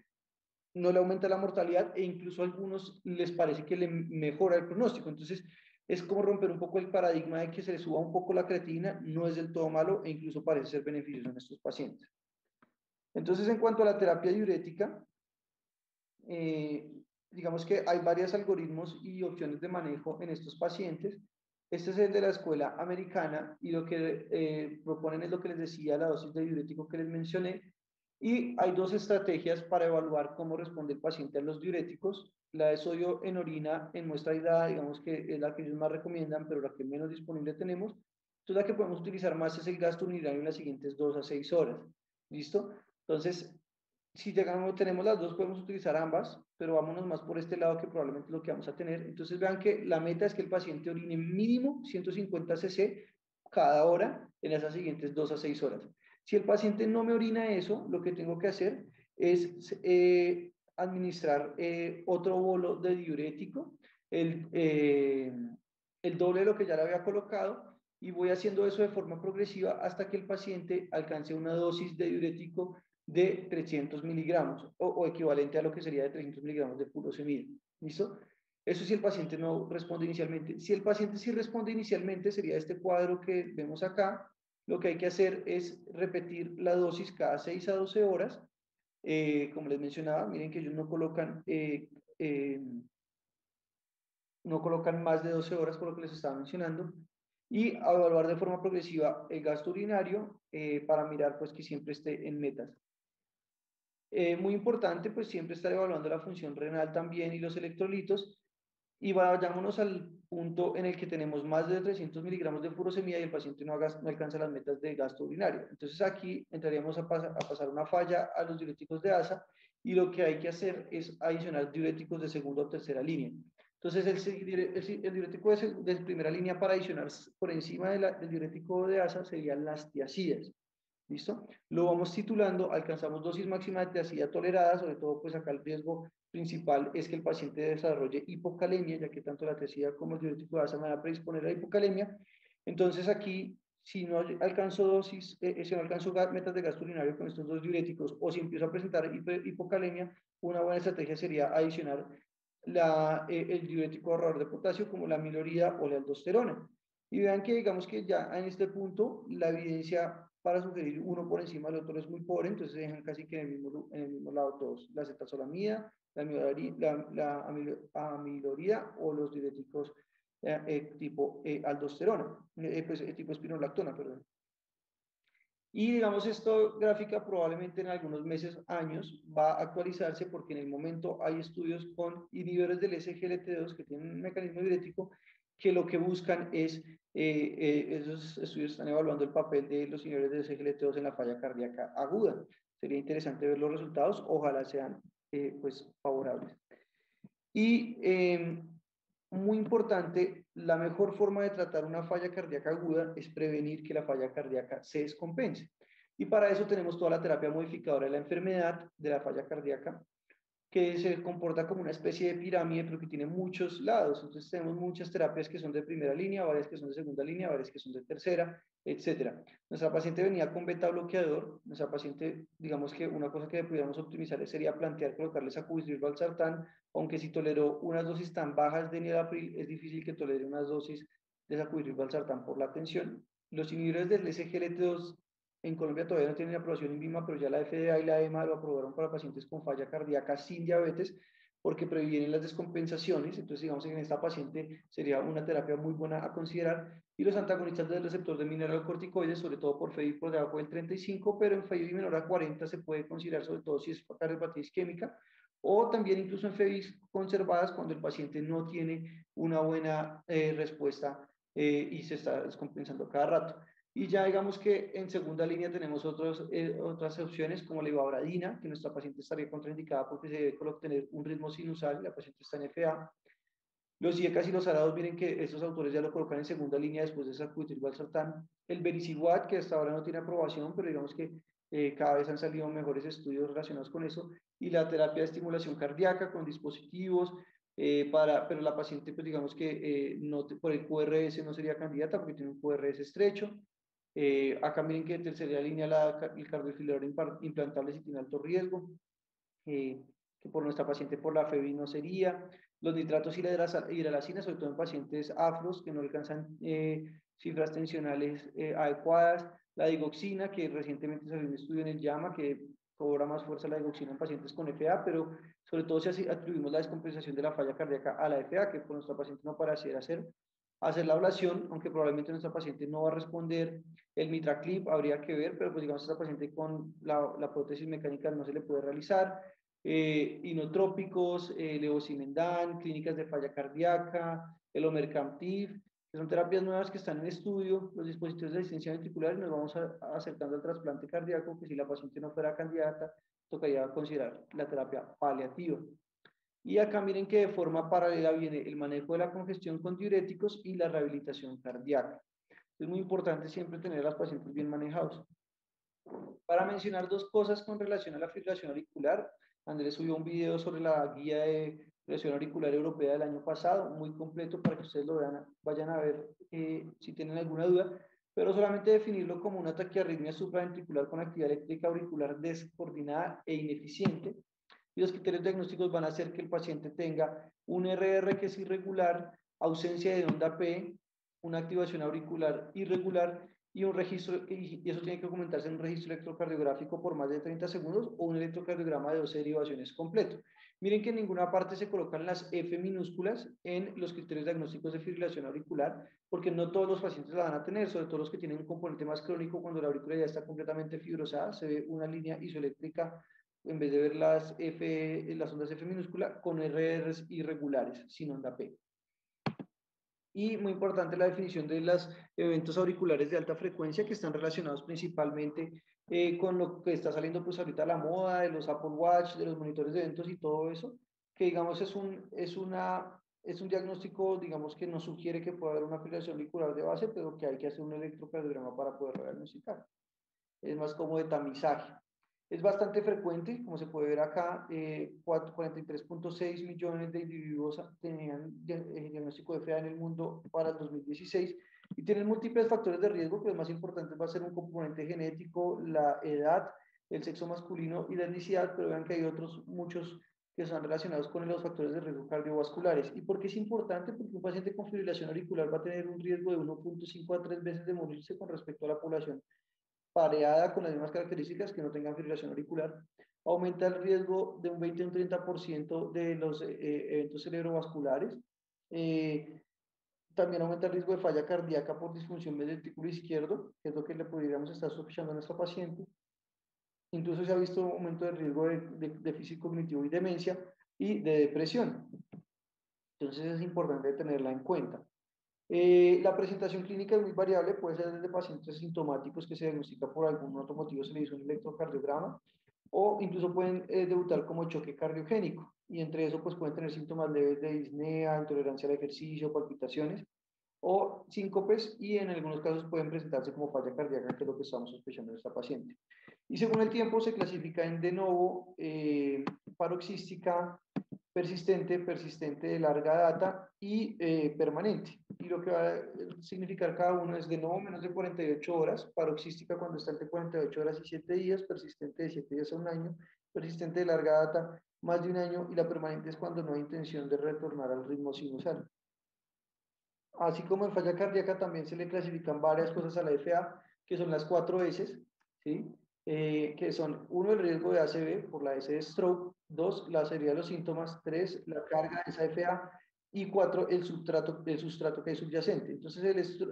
no le aumenta la mortalidad e incluso a algunos les parece que le mejora el pronóstico. Entonces, es como romper un poco el paradigma de que se le suba un poco la creatinina, no es del todo malo e incluso parece ser beneficioso en estos pacientes. Entonces, en cuanto a la terapia diurética, digamos que hay varios algoritmos y opciones de manejo en estos pacientes. Este es el de la escuela americana y lo que proponen es lo que les decía, la dosis de diurético que les mencioné. Y hay dos estrategias para evaluar cómo responde el paciente a los diuréticos. La de sodio en orina en muestra aislada, digamos que es la que ellos más recomiendan, pero la que menos disponible tenemos. Entonces, la que podemos utilizar más es el gasto urinario en las siguientes 2 a 6 horas. ¿Listo? Entonces, si tenemos las dos, podemos utilizar ambas, pero vámonos más por este lado que probablemente es lo que vamos a tener. Entonces, vean que la meta es que el paciente orine mínimo 150 cc cada hora en esas siguientes 2 a 6 horas. Si el paciente no me orina eso, lo que tengo que hacer es administrar otro bolo de diurético, el doble de lo que ya le había colocado, y voy haciendo eso de forma progresiva hasta que el paciente alcance una dosis de diurético de 300 miligramos o equivalente a lo que sería de 300 miligramos de furosemida. ¿Listo? Eso si el paciente no responde inicialmente. Si el paciente sí responde inicialmente, sería este cuadro que vemos acá. Lo que hay que hacer es repetir la dosis cada 6 a 12 horas. Como les mencionaba, miren que ellos no colocan más de 12 horas por lo que les estaba mencionando. Y evaluar de forma progresiva el gasto urinario para mirar pues que siempre esté en metas. Muy importante pues siempre estar evaluando la función renal también y los electrolitos. Y vayámonos al punto en el que tenemos más de 300 miligramos de furosemida y el paciente no alcanza las metas de gasto urinario. Entonces aquí entraríamos a pasar una falla a los diuréticos de ASA y lo que hay que hacer es adicionar diuréticos de segunda o tercera línea. Entonces el diurético de primera línea para adicionar por encima del diurético de ASA serían las tiazidas. ¿Listo? Lo vamos titulando, alcanzamos dosis máxima de tiazida tolerada, sobre todo pues acá el riesgo principal es que el paciente desarrolle hipocalemia, ya que tanto la tiazida como el diurético de ASA van a predisponer a hipocalemia. Entonces aquí, si no alcanzo dosis, si no alcanzo metas de gasto urinario con estos dos diuréticos, o si empiezo a presentar hipocalemia, una buena estrategia sería adicionar el diurético ahorrador de potasio como la milorida o la aldosterona. Y vean que digamos que ya en este punto la evidencia para sugerir uno por encima del otro es muy pobre, entonces se dejan casi que en el mismo lado todos, la acetazolamida, la amilorida o los diuréticos tipo aldosterona, tipo espirulactona, perdón. Y digamos, esta gráfica probablemente en algunos meses, años, va a actualizarse porque en el momento hay estudios con inhibidores del SGLT2 que tienen un mecanismo diurético que lo que buscan es, esos estudios están evaluando el papel de los inhibidores del SGLT2 en la falla cardíaca aguda. Sería interesante ver los resultados, ojalá sean pues favorables. Y muy importante, la mejor forma de tratar una falla cardíaca aguda es prevenir que la falla cardíaca se descompense. Y para eso tenemos toda la terapia modificadora de la enfermedad de la falla cardíaca, que se comporta como una especie de pirámide, pero que tiene muchos lados. Entonces tenemos muchas terapias que son de primera línea, varias que son de segunda línea, varias que son de tercera, etcétera. Nuestra paciente venía con beta bloqueador. Nuestra paciente, digamos que una cosa que pudiéramos optimizar sería plantear colocarle sacubitril valsartán, aunque si toleró unas dosis tan bajas de enalapril, es difícil que tolere unas dosis de sacubitril valsartán por la tensión. Los inhibidores del SGLT2 en Colombia todavía no tienen aprobación INVIMA, pero ya la FDA y la EMA lo aprobaron para pacientes con falla cardíaca sin diabetes porque previenen las descompensaciones. Entonces, digamos que en esta paciente sería una terapia muy buena a considerar. Y los antagonistas del receptor de mineralocorticoides, sobre todo por FEBI por debajo del 35, pero en FEBI menor a 40 se puede considerar, sobre todo si es cardiopatía isquémica, o también incluso en FEBI conservadas cuando el paciente no tiene una buena respuesta y se está descompensando cada rato. Y ya digamos que en segunda línea tenemos otras opciones como la ibabradina, que nuestra paciente estaría contraindicada porque se debe tener un ritmo sinusal, la paciente está en FA. Los IECAS y los arados, miren que estos autores ya lo colocan en segunda línea después de sacubitril valsartán. El vericiguat, que hasta ahora no tiene aprobación, pero digamos que cada vez han salido mejores estudios relacionados con eso. Y la terapia de estimulación cardíaca con dispositivos, pero la paciente, pues digamos que por el QRS no sería candidata porque tiene un QRS estrecho. Acá miren que en tercera línea el cardiofibrilador implantable si tiene alto riesgo, que por nuestra paciente por la FEBI no sería. Los nitratos y la hidralacina, sobre todo en pacientes afros que no alcanzan cifras tensionales adecuadas. La digoxina, que recientemente salió un estudio en el JAMA que cobra más fuerza la digoxina en pacientes con FA, pero sobre todo si atribuimos la descompensación de la falla cardíaca a la FA, que por nuestra paciente no pareciera hacer la ablación, aunque probablemente nuestra paciente no va a responder. El mitraclip habría que ver, pero pues digamos esta paciente con la prótesis mecánica no se le puede realizar. Inotrópicos, levosimendan, clínicas de falla cardíaca, el omercamtiv, que son terapias nuevas que están en estudio, los dispositivos de asistencia ventricular, y nos vamos acercando al trasplante cardíaco, que si la paciente no fuera candidata, tocaría considerar la terapia paliativa. Y acá miren que de forma paralela viene el manejo de la congestión con diuréticos y la rehabilitación cardíaca. Es muy importante siempre tener a los pacientes bien manejados. Para mencionar dos cosas con relación a la fibrilación auricular, Andrés subió un video sobre la guía de fibrilación auricular europea del año pasado, muy completo para que ustedes lo vean, vayan a ver si tienen alguna duda, pero solamente definirlo como una taquiarritmia supraventricular con actividad eléctrica auricular descoordinada e ineficiente. Y los criterios diagnósticos van a hacer que el paciente tenga un RR que es irregular, ausencia de onda P, una activación auricular irregular y un registro, y eso tiene que documentarse en un registro electrocardiográfico por más de 30 segundos o un electrocardiograma de 12 derivaciones completo. Miren que en ninguna parte se colocan las F minúsculas en los criterios diagnósticos de fibrilación auricular, porque no todos los pacientes la van a tener, sobre todo los que tienen un componente más crónico, cuando la aurícula ya está completamente fibrosada, se ve una línea isoeléctrica en vez de ver las ondas F minúscula con RRs irregulares, sin onda P. Y muy importante la definición de los eventos auriculares de alta frecuencia que están relacionados principalmente con lo que está saliendo pues ahorita a la moda, de los Apple Watch, de los monitores de eventos y todo eso, que digamos es un diagnóstico, digamos que no sugiere que pueda haber una fibrilación auricular de base, pero que hay que hacer un electrocardiograma para poder diagnosticar. Es más como de tamizaje. Es bastante frecuente, como se puede ver acá, 43.6 millones de individuos tenían diagnóstico de FA en el mundo para el 2016 y tienen múltiples factores de riesgo, que los más importantes va a ser un componente genético, la edad, el sexo masculino y la etnicidad, pero vean que hay otros muchos que son relacionados con los factores de riesgo cardiovasculares. ¿Y por qué es importante? Porque un paciente con fibrilación auricular va a tener un riesgo de 1.5 a 3 veces de morirse con respecto a la población pareada con las mismas características que no tengan fibrilación auricular. Aumenta el riesgo de un 20 a un 30% de los eventos cerebrovasculares. También aumenta el riesgo de falla cardíaca por disfunción del ventrículo izquierdo, que es lo que le podríamos estar sospechando a nuestra paciente. Incluso se ha visto un aumento del riesgo de déficit cognitivo y demencia y de depresión. Entonces es importante tenerla en cuenta. La presentación clínica es muy variable, puede ser desde pacientes sintomáticos que se diagnostica por algún otro motivo, se le hizo un electrocardiograma, o incluso pueden debutar como choque cardiogénico, y entre eso pues pueden tener síntomas leves de disnea, intolerancia al ejercicio, palpitaciones, o síncopes, y en algunos casos pueden presentarse como falla cardíaca, que es lo que estamos sospechando de esta paciente. Y según el tiempo se clasifica en de novo, paroxística, persistente de larga data y permanente. Y lo que va a significar cada uno es de nuevo menos de 48 horas, paroxística cuando está entre 48 horas y 7 días, persistente de 7 días a un año, persistente de larga data más de un año, y la permanente es cuando no hay intención de retornar al ritmo sinusal. Así como en falla cardíaca también se le clasifican varias cosas a la FA, que son las 4 S, ¿sí? Que son, uno, el riesgo de ACV por la S de stroke; dos, la severidad de los síntomas; tres, la carga de esa FA; y cuatro, el sustrato que es subyacente. Entonces,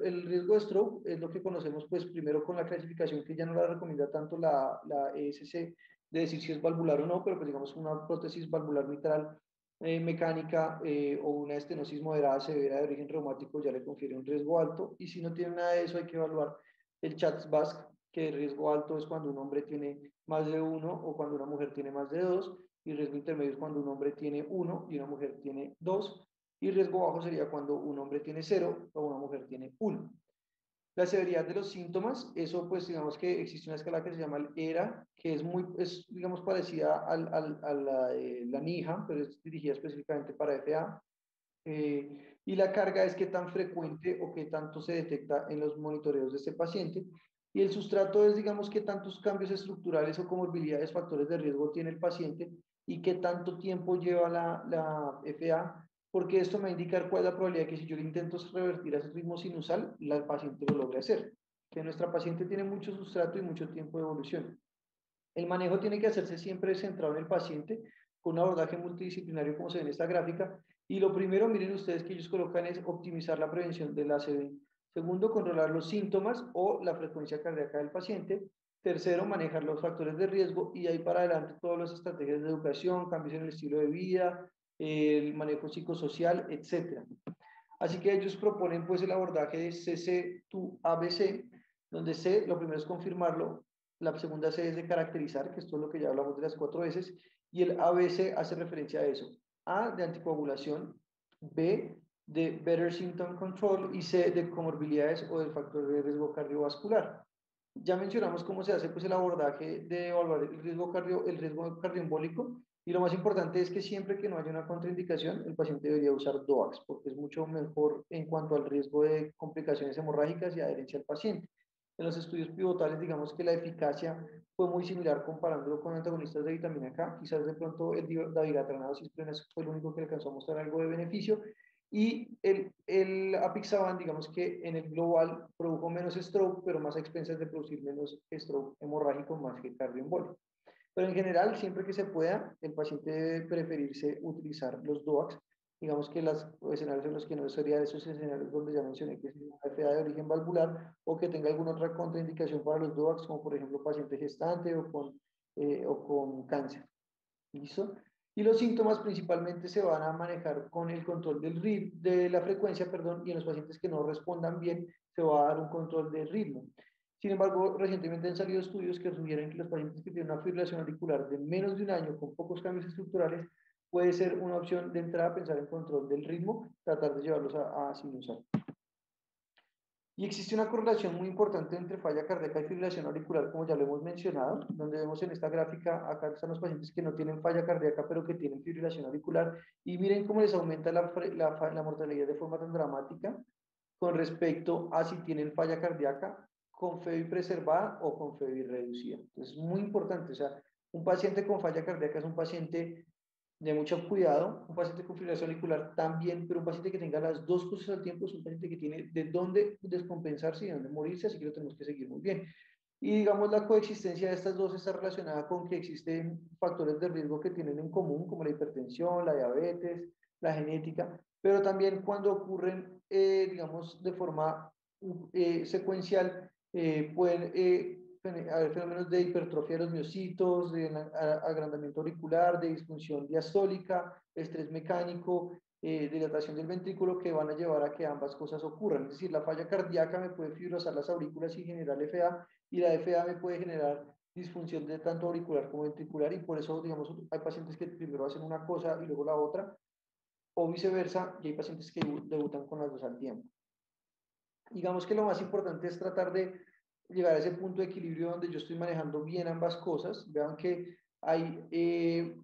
el riesgo de stroke es lo que conocemos, pues, primero con la clasificación que ya no la recomienda tanto la ESC, de decir si es valvular o no, pero pues digamos una prótesis valvular mitral mecánica o una estenosis moderada severa de origen reumático ya le confiere un riesgo alto, y si no tiene nada de eso hay que evaluar el CHA2-VASc, que el riesgo alto es cuando un hombre tiene más de uno o cuando una mujer tiene más de dos, y el riesgo intermedio es cuando un hombre tiene uno y una mujer tiene dos, y el riesgo bajo sería cuando un hombre tiene cero o una mujer tiene uno. La severidad de los síntomas, eso pues digamos que existe una escala que se llama el ERA, que es digamos parecida a la de la NIHA, pero es dirigida específicamente para FA. Y la carga es qué tan frecuente o qué tanto se detecta en los monitoreos de este paciente. Y el sustrato es, digamos, qué tantos cambios estructurales o comorbilidades, factores de riesgo tiene el paciente y qué tanto tiempo lleva la FA, porque esto me va a indicar cuál es la probabilidad de que si yo le intento revertir a ese ritmo sinusal, la paciente lo logre hacer. Que nuestra paciente tiene mucho sustrato y mucho tiempo de evolución. El manejo tiene que hacerse siempre centrado en el paciente, con un abordaje multidisciplinario como se ve en esta gráfica. Y lo primero, miren ustedes, que ellos colocan es optimizar la prevención del ACV. Segundo, controlar los síntomas o la frecuencia cardíaca del paciente. Tercero, manejar los factores de riesgo, y ahí para adelante todas las estrategias de educación, cambios en el estilo de vida, el manejo psicosocial, etc. Así que ellos proponen pues el abordaje de CC-to-ABC, donde C, lo primero es confirmarlo, la segunda C es de caracterizar, que esto es lo que ya hablamos de las 4 veces, y el ABC hace referencia a eso. A, de anticoagulación; B, de Better Symptom Control; y C, de comorbilidades o del factor de riesgo cardiovascular. Ya mencionamos cómo se hace pues el abordaje de evaluar el riesgo cardioembólico, y lo más importante es que siempre que no haya una contraindicación, el paciente debería usar DOACs, porque es mucho mejor en cuanto al riesgo de complicaciones hemorrágicas y adherencia al paciente. En los estudios pivotales, digamos que la eficacia fue muy similar comparándolo con antagonistas de vitamina K. Quizás de pronto el dabigatranado cisplatina fue el único que alcanzó a mostrar algo de beneficio, y el apixaban, digamos que en el global produjo menos stroke, pero más a expensas de producir menos stroke hemorrágico más que cardioembólico. Pero en general, siempre que se pueda, el paciente debe preferirse utilizar los DOACs. Digamos que los escenarios en los que no sería de esos escenarios donde ya mencioné que es una FA de origen valvular o que tenga alguna otra contraindicación para los DOACs, como por ejemplo paciente gestante o con cáncer. ¿Listo? Y los síntomas principalmente se van a manejar con el control del ritmo, de la frecuencia, perdón, y en los pacientes que no respondan bien se va a dar un control del ritmo. Sin embargo, recientemente han salido estudios que sugieren que los pacientes que tienen una fibrilación auricular de menos de un año con pocos cambios estructurales puede ser una opción de entrada a pensar en control del ritmo, tratar de llevarlos a sinusal. Y existe una correlación muy importante entre falla cardíaca y fibrilación auricular, como ya lo hemos mencionado, donde vemos en esta gráfica, acá están los pacientes que no tienen falla cardíaca, pero que tienen fibrilación auricular, y miren cómo les aumenta la mortalidad de forma tan dramática con respecto a si tienen falla cardíaca con FEBI preservada o con FEBI reducida. Entonces, es muy importante, o sea, un paciente con falla cardíaca es un paciente de mucho cuidado. Un paciente con fibrilación auricular también, pero un paciente que tenga las dos cosas al tiempo es un paciente que tiene de dónde descompensarse y de dónde morirse, así que lo tenemos que seguir muy bien. Y digamos, la coexistencia de estas dos está relacionada con que existen factores de riesgo que tienen en común, como la hipertensión, la diabetes, la genética, pero también cuando ocurren, digamos, de forma secuencial, pueden haber fenómenos de hipertrofia de los miocitos, de agrandamiento auricular, de disfunción diastólica, estrés mecánico, dilatación del ventrículo, que van a llevar a que ambas cosas ocurran. Es decir, la falla cardíaca me puede fibrosar las aurículas y generar FA, y la FA me puede generar disfunción de tanto auricular como ventricular, y por eso, digamos, hay pacientes que primero hacen una cosa y luego la otra, o viceversa, y hay pacientes que debutan con las dos al tiempo. Digamos que lo más importante es tratar de llegar a ese punto de equilibrio donde yo estoy manejando bien ambas cosas. Vean que hay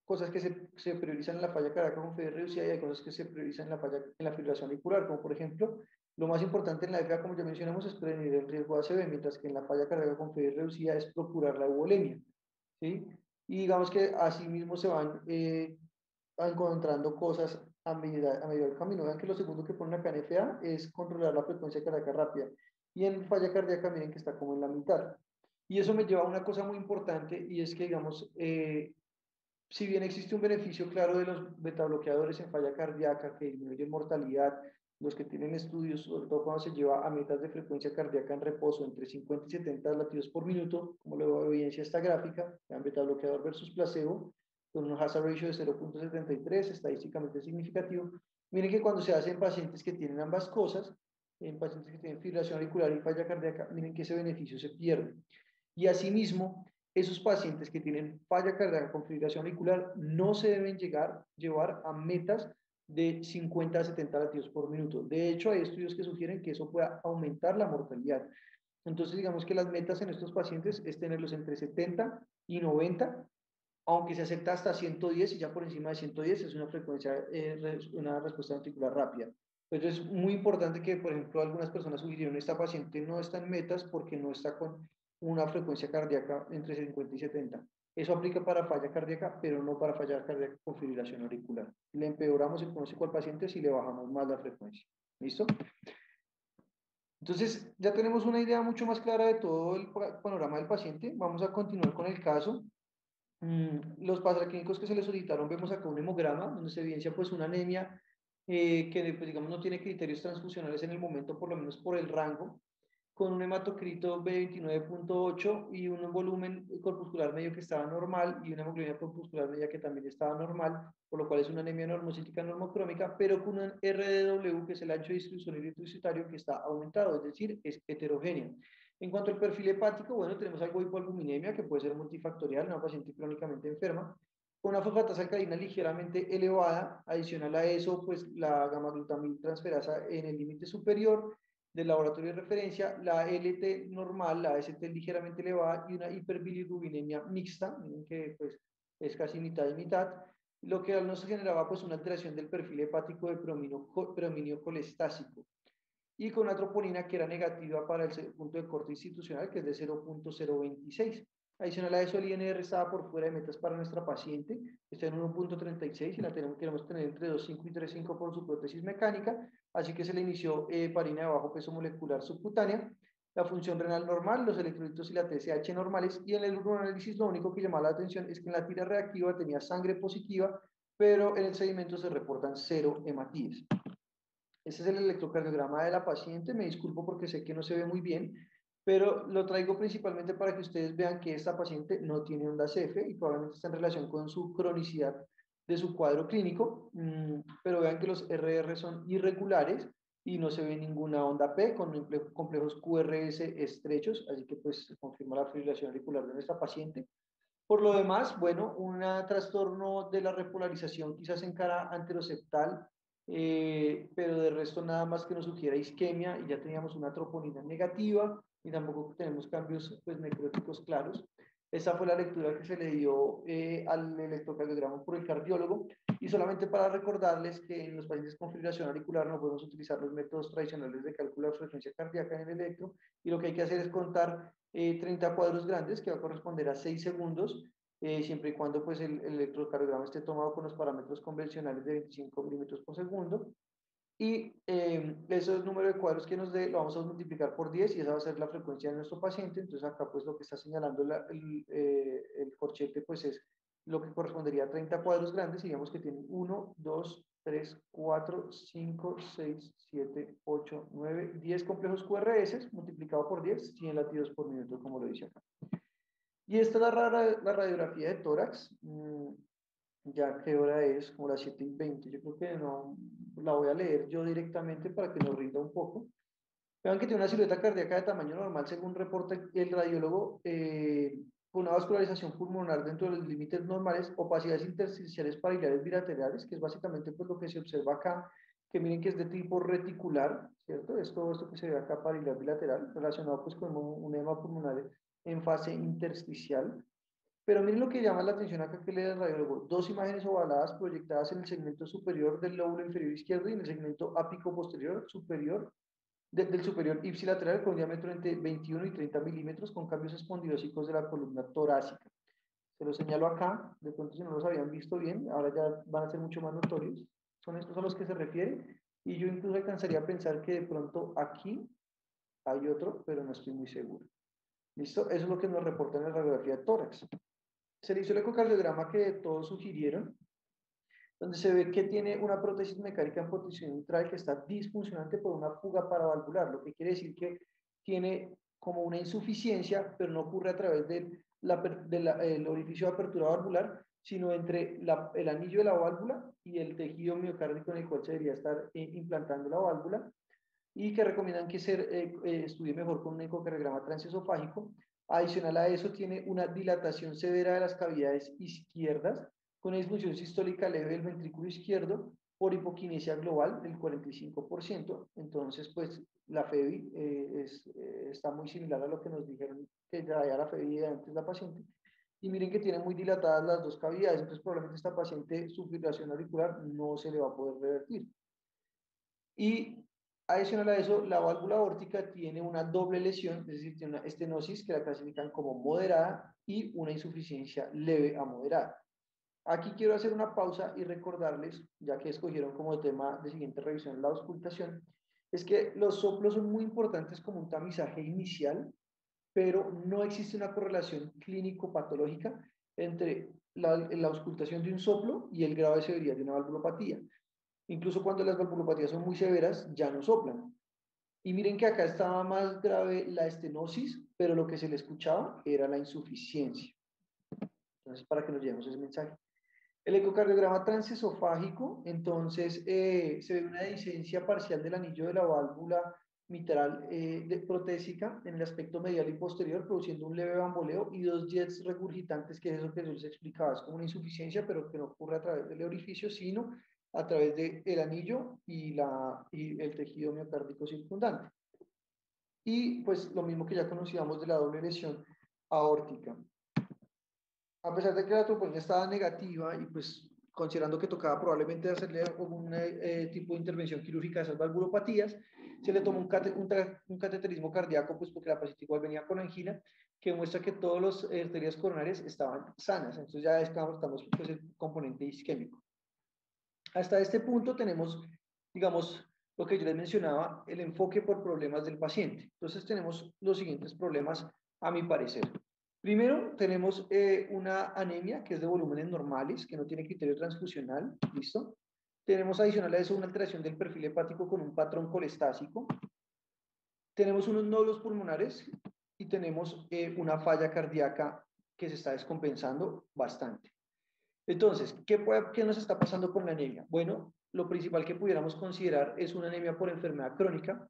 cosas que se priorizan en la falla cardíaca con FA reducida y hay cosas que se priorizan en la fibrilación auricular, como por ejemplo, lo más importante en la FA, como ya mencionamos, es prevenir el riesgo de ACV, mientras que en la falla cardíaca con FA reducida es procurar la euvolemia, ¿sí? Y digamos que así mismo se van encontrando cosas a medida del camino. Vean que lo segundo que ponen acá en FA es controlar la frecuencia cardíaca rápida. Y en falla cardíaca miren que está como en la mitad. Y eso me lleva a una cosa muy importante y es que, digamos, si bien existe un beneficio claro de los betabloqueadores en falla cardíaca que disminuyen mortalidad, los que tienen estudios, sobre todo cuando se lleva a metas de frecuencia cardíaca en reposo entre 50 y 70 latidos por minuto, como lo evidencia esta gráfica, vean betabloqueador versus placebo, con un hazard ratio de 0.73, estadísticamente significativo. Miren que cuando se hace en pacientes que tienen ambas cosas, en pacientes que tienen fibrilación auricular y falla cardíaca, miren que ese beneficio se pierde. Y asimismo, esos pacientes que tienen falla cardíaca con fibrilación auricular no se deben llevar a metas de 50 a 70 latidos por minuto. De hecho, hay estudios que sugieren que eso pueda aumentar la mortalidad. Entonces, digamos que las metas en estos pacientes es tenerlos entre 70 y 90, aunque se acepta hasta 110 y ya por encima de 110 es una frecuencia, una respuesta ventricular rápida. Entonces, es muy importante que, por ejemplo, algunas personas sugirieron esta paciente no está en metas porque no está con una frecuencia cardíaca entre 50 y 70. Eso aplica para falla cardíaca, pero no para falla cardíaca con fibrilación auricular. Le empeoramos el pronóstico al paciente si le bajamos más la frecuencia. ¿Listo? Entonces, ya tenemos una idea mucho más clara de todo el panorama del paciente. Vamos a continuar con el caso. Los patraclínicos que se le solicitaron, vemos acá un hemograma donde se evidencia pues una anemia que pues, digamos no tiene criterios transfusionales en el momento, por lo menos por el rango, con un hematocrito B29.8 y un volumen corpuscular medio que estaba normal y una hemoglobina corpuscular media que también estaba normal, por lo cual es una anemia normocítica normocrómica, pero con un RDW, que es el ancho de distribución eritrocitario, que está aumentado, es decir, es heterogénea. En cuanto al perfil hepático, bueno, tenemos algo de hipoalbuminemia, que puede ser multifactorial, una paciente crónicamente enferma, con una fosfatasa alcalina ligeramente elevada. Adicional a eso, pues la gamma-glutamil-transferasa en el límite superior del laboratorio de referencia, la LT normal, la ST ligeramente elevada y una hiperbilirrubinemia mixta, miren que pues es casi mitad y mitad, lo que nos generaba pues una alteración del perfil hepático de predominio colestásico y con una troponina que era negativa para el punto de corte institucional, que es de 0.026. Adicional a eso, el INR estaba por fuera de metas para nuestra paciente, está en 1.36 y la queremos tener entre 2.5 y 3.5 por su prótesis mecánica, así que se le inició heparina de bajo peso molecular subcutánea, la función renal normal, los electrolitos y la TSH normales, y en el uroanálisis lo único que llamaba la atención es que en la tira reactiva tenía sangre positiva, pero en el sedimento se reportan 0 hematíes. Ese es el electrocardiograma de la paciente. Me disculpo porque sé que no se ve muy bien, pero lo traigo principalmente para que ustedes vean que esta paciente no tiene onda CF y probablemente está en relación con su cronicidad de su cuadro clínico, pero vean que los RR son irregulares y no se ve ninguna onda P con complejos QRS estrechos, así que pues se confirma la fibrilación auricular de nuestra paciente. Por lo demás, bueno, un trastorno de la repolarización quizás en cara anteroseptal, pero de resto nada más que nos sugiera isquemia y ya teníamos una troponina negativa y tampoco tenemos cambios pues, necróticos claros. Esa fue la lectura que se le dio al electrocardiograma por el cardiólogo y solamente para recordarles que en los pacientes con fibrilación auricular no podemos utilizar los métodos tradicionales de cálculo de frecuencia cardíaca en el electro y lo que hay que hacer es contar 30 cuadros grandes que va a corresponder a 6 segundos siempre y cuando pues el electrocardiograma esté tomado con los parámetros convencionales de 25 milímetros por segundo. Y esos números de cuadros que nos dé lo vamos a multiplicar por 10 y esa va a ser la frecuencia de nuestro paciente. Entonces acá pues lo que está señalando el corchete pues es lo que correspondería a 30 cuadros grandes y digamos que tienen 1, 2, 3, 4, 5, 6, 7, 8, 9, 10 complejos QRS multiplicado por 10, 100 latidos por minuto como lo dice acá. Y esta es la radiografía de tórax. Ya qué hora es, como las 7:20. Yo creo que no la voy a leer yo directamente para que nos rinda un poco. Vean que tiene una silueta cardíaca de tamaño normal, según reporta el radiólogo, con una vascularización pulmonar dentro de los límites normales, opacidades intersticiales parilares bilaterales, que es básicamente pues, lo que se observa acá, que miren que es de tipo reticular, ¿cierto? Es todo esto que se ve acá, parilar bilateral, relacionado pues con un edema pulmonar en fase intersticial. Pero miren lo que llama la atención acá que lee el radiólogo. Dos imágenes ovaladas proyectadas en el segmento superior del lóbulo inferior izquierdo y en el segmento ápico posterior superior del superior ipsilateral con un diámetro entre 21 y 30 milímetros con cambios espondilósicos de la columna torácica. Se lo señalo acá, de pronto si no los habían visto bien, ahora ya van a ser mucho más notorios. Son estos a los que se refiere y yo incluso alcanzaría a pensar que de pronto aquí hay otro, pero no estoy muy seguro. ¿Listo? Eso es lo que nos reporta en la radiografía de tórax. Se le hizo el ecocardiograma que todos sugirieron, donde se ve que tiene una prótesis mecánica en posición neutral que está disfuncionante por una fuga paravalvular, lo que quiere decir que tiene como una insuficiencia, pero no ocurre a través del orificio de apertura valvular, sino entre el anillo de la válvula y el tejido miocárdico en el cual se debería estar implantando la válvula, y que recomiendan que se estudie mejor con un ecocardiograma transesofágico. Adicional a eso, tiene una dilatación severa de las cavidades izquierdas, con una disfunción sistólica leve del ventrículo izquierdo por hipoquinesia global del 45%. Entonces, pues la FEBI está muy similar a lo que nos dijeron que traía la FEBI de antes la paciente. Y miren que tiene muy dilatadas las dos cavidades, entonces probablemente esta paciente su fibrilación auricular no se le va a poder revertir. Y adicional a eso, la válvula aórtica tiene una doble lesión, es decir, tiene una estenosis que la clasifican como moderada y una insuficiencia leve a moderada. Aquí quiero hacer una pausa y recordarles, ya que escogieron como tema de siguiente revisión la auscultación, es que los soplos son muy importantes como un tamizaje inicial, pero no existe una correlación clínico-patológica entre la auscultación de un soplo y el grado de severidad de una valvulopatía. Incluso cuando las valvulopatías son muy severas, ya no soplan. Y miren que acá estaba más grave la estenosis, pero lo que se le escuchaba era la insuficiencia. Entonces, para que nos llevemos ese mensaje. El ecocardiograma transesofágico, entonces, se ve una dehiscencia parcial del anillo de la válvula mitral protésica en el aspecto medial y posterior, produciendo un leve bamboleo y dos jets regurgitantes, que es eso que yo les explicaba, es como una insuficiencia, pero que no ocurre a través del orificio, sino a través del anillo y el tejido miocárdico circundante. Y pues lo mismo que ya conocíamos de la doble lesión aórtica. A pesar de que la troponina estaba negativa y pues considerando que tocaba probablemente hacerle algún tipo de intervención quirúrgica a esas valvulopatías, se le tomó un cateterismo cardíaco, pues porque la paciente igual venía con angina, que muestra que todas las arterias coronarias estaban sanas. Entonces ya estamos pues, el componente isquémico. Hasta este punto tenemos, digamos, lo que yo les mencionaba, el enfoque por problemas del paciente. Entonces tenemos los siguientes problemas, a mi parecer. Primero, tenemos una anemia que es de volúmenes normales, que no tiene criterio transfusional, ¿listo? Tenemos adicional a eso una alteración del perfil hepático con un patrón colestásico. Tenemos unos nódulos pulmonares y tenemos una falla cardíaca que se está descompensando bastante. Entonces, ¿qué nos está pasando con la anemia? Bueno, lo principal que pudiéramos considerar es una anemia por enfermedad crónica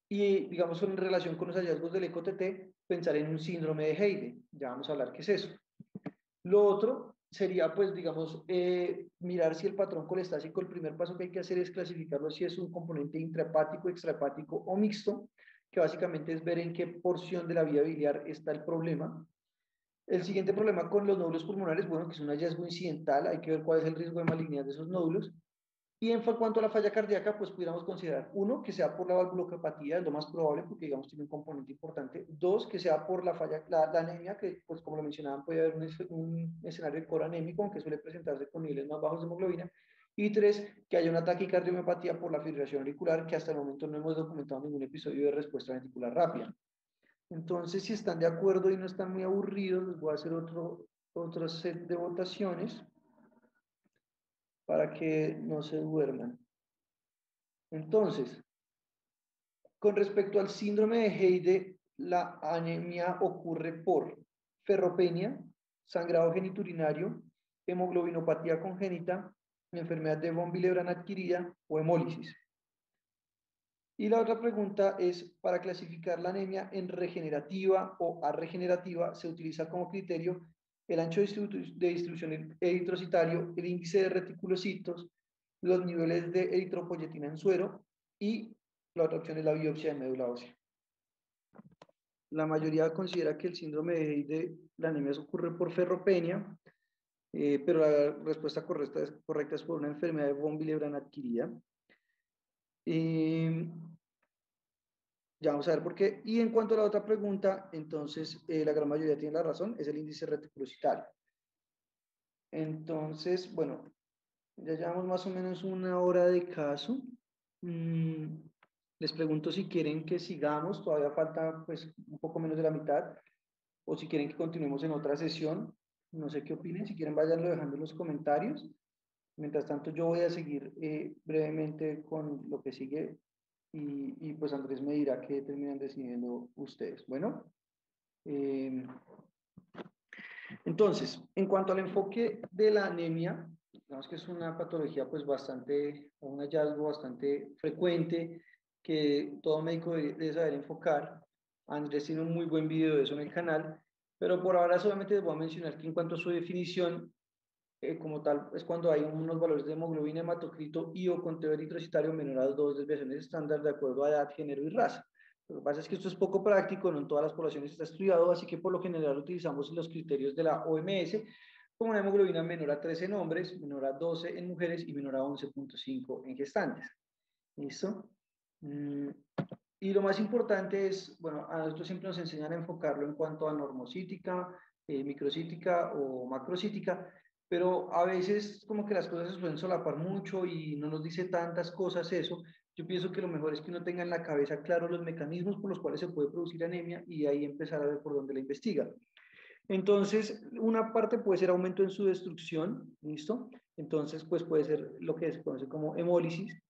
y, digamos, en relación con los hallazgos del ECO-TT, pensar en un síndrome de Haydn. Ya vamos a hablar qué es eso. Lo otro sería, pues, digamos, mirar si el patrón colestásico, el primer paso que hay que hacer es clasificarlo si es un componente intrahepático, extrahepático o mixto, que básicamente es ver en qué porción de la vía biliar está el problema. El siguiente problema con los nódulos pulmonares, bueno, que es un hallazgo incidental, hay que ver cuál es el riesgo de malignidad de esos nódulos. Y en cuanto a la falla cardíaca, pues pudiéramos considerar, uno, que sea por la valvulopatía, es lo más probable, porque digamos tiene un componente importante. Dos, que sea por la falla, la anemia, que pues como lo mencionaban, puede haber un escenario de coro anémico, aunque suele presentarse con niveles más bajos de hemoglobina. Y tres, que haya una taquicardiomopatía por la fibrilación auricular, que hasta el momento no hemos documentado ningún episodio de respuesta ventricular rápida. Entonces, si están de acuerdo y no están muy aburridos, les voy a hacer otro set de votaciones para que no se duerman. Entonces, con respecto al síndrome de Heide, la anemia ocurre por ferropenia, sangrado geniturinario, hemoglobinopatía congénita, enfermedad de von Willebrand adquirida o hemólisis. Y la otra pregunta es, para clasificar la anemia en regenerativa o arregenerativa, se utiliza como criterio el ancho de distribución eritrocitario, el índice de reticulocitos, los niveles de eritropoyetina en suero y la otra opción es la biopsia de médula ósea. La mayoría considera que el síndrome de Heide, la anemia ocurre por ferropenia, pero la respuesta correcta es por una enfermedad de von Willebrand adquirida. Ya vamos a ver por qué. Y en cuanto a la otra pregunta, entonces la gran mayoría tiene la razón, es el índice reticulocitario. Entonces, bueno, ya llevamos más o menos una hora de caso. Les pregunto si quieren que sigamos, todavía falta pues un poco menos de la mitad, o si quieren que continuemos en otra sesión. No sé qué opinen, si quieren váyanlo dejando en los comentarios. Mientras tanto, yo voy a seguir brevemente con lo que sigue y pues Andrés me dirá qué terminan decidiendo ustedes. Bueno, entonces, en cuanto al enfoque de la anemia, digamos que es una patología pues bastante, un hallazgo bastante frecuente que todo médico debe saber enfocar. Andrés tiene un muy buen video de eso en el canal, pero por ahora solamente les voy a mencionar que en cuanto a su definición, como tal, es cuando hay unos valores de hemoglobina, hematocrito y o conteo eritrocitario menor a 2 desviaciones estándar de acuerdo a edad, género y raza. Lo que pasa es que esto es poco práctico, no en todas las poblaciones está estudiado, así que por lo general utilizamos los criterios de la OMS, como una hemoglobina menor a 13 en hombres, menor a 12 en mujeres y menor a 11.5 en gestantes. ¿Listo? Y lo más importante es, bueno, a nosotros siempre nos enseñan a enfocarlo en cuanto a normocítica, microcítica o macrocítica, pero a veces como que las cosas se suelen solapar mucho y no nos dice tantas cosas eso. Yo pienso que lo mejor es que uno tenga en la cabeza claro los mecanismos por los cuales se puede producir anemia y ahí empezar a ver por dónde la investiga. Entonces, una parte puede ser aumento en su destrucción, ¿listo? Entonces, pues puede ser lo que se conoce como hemólisis.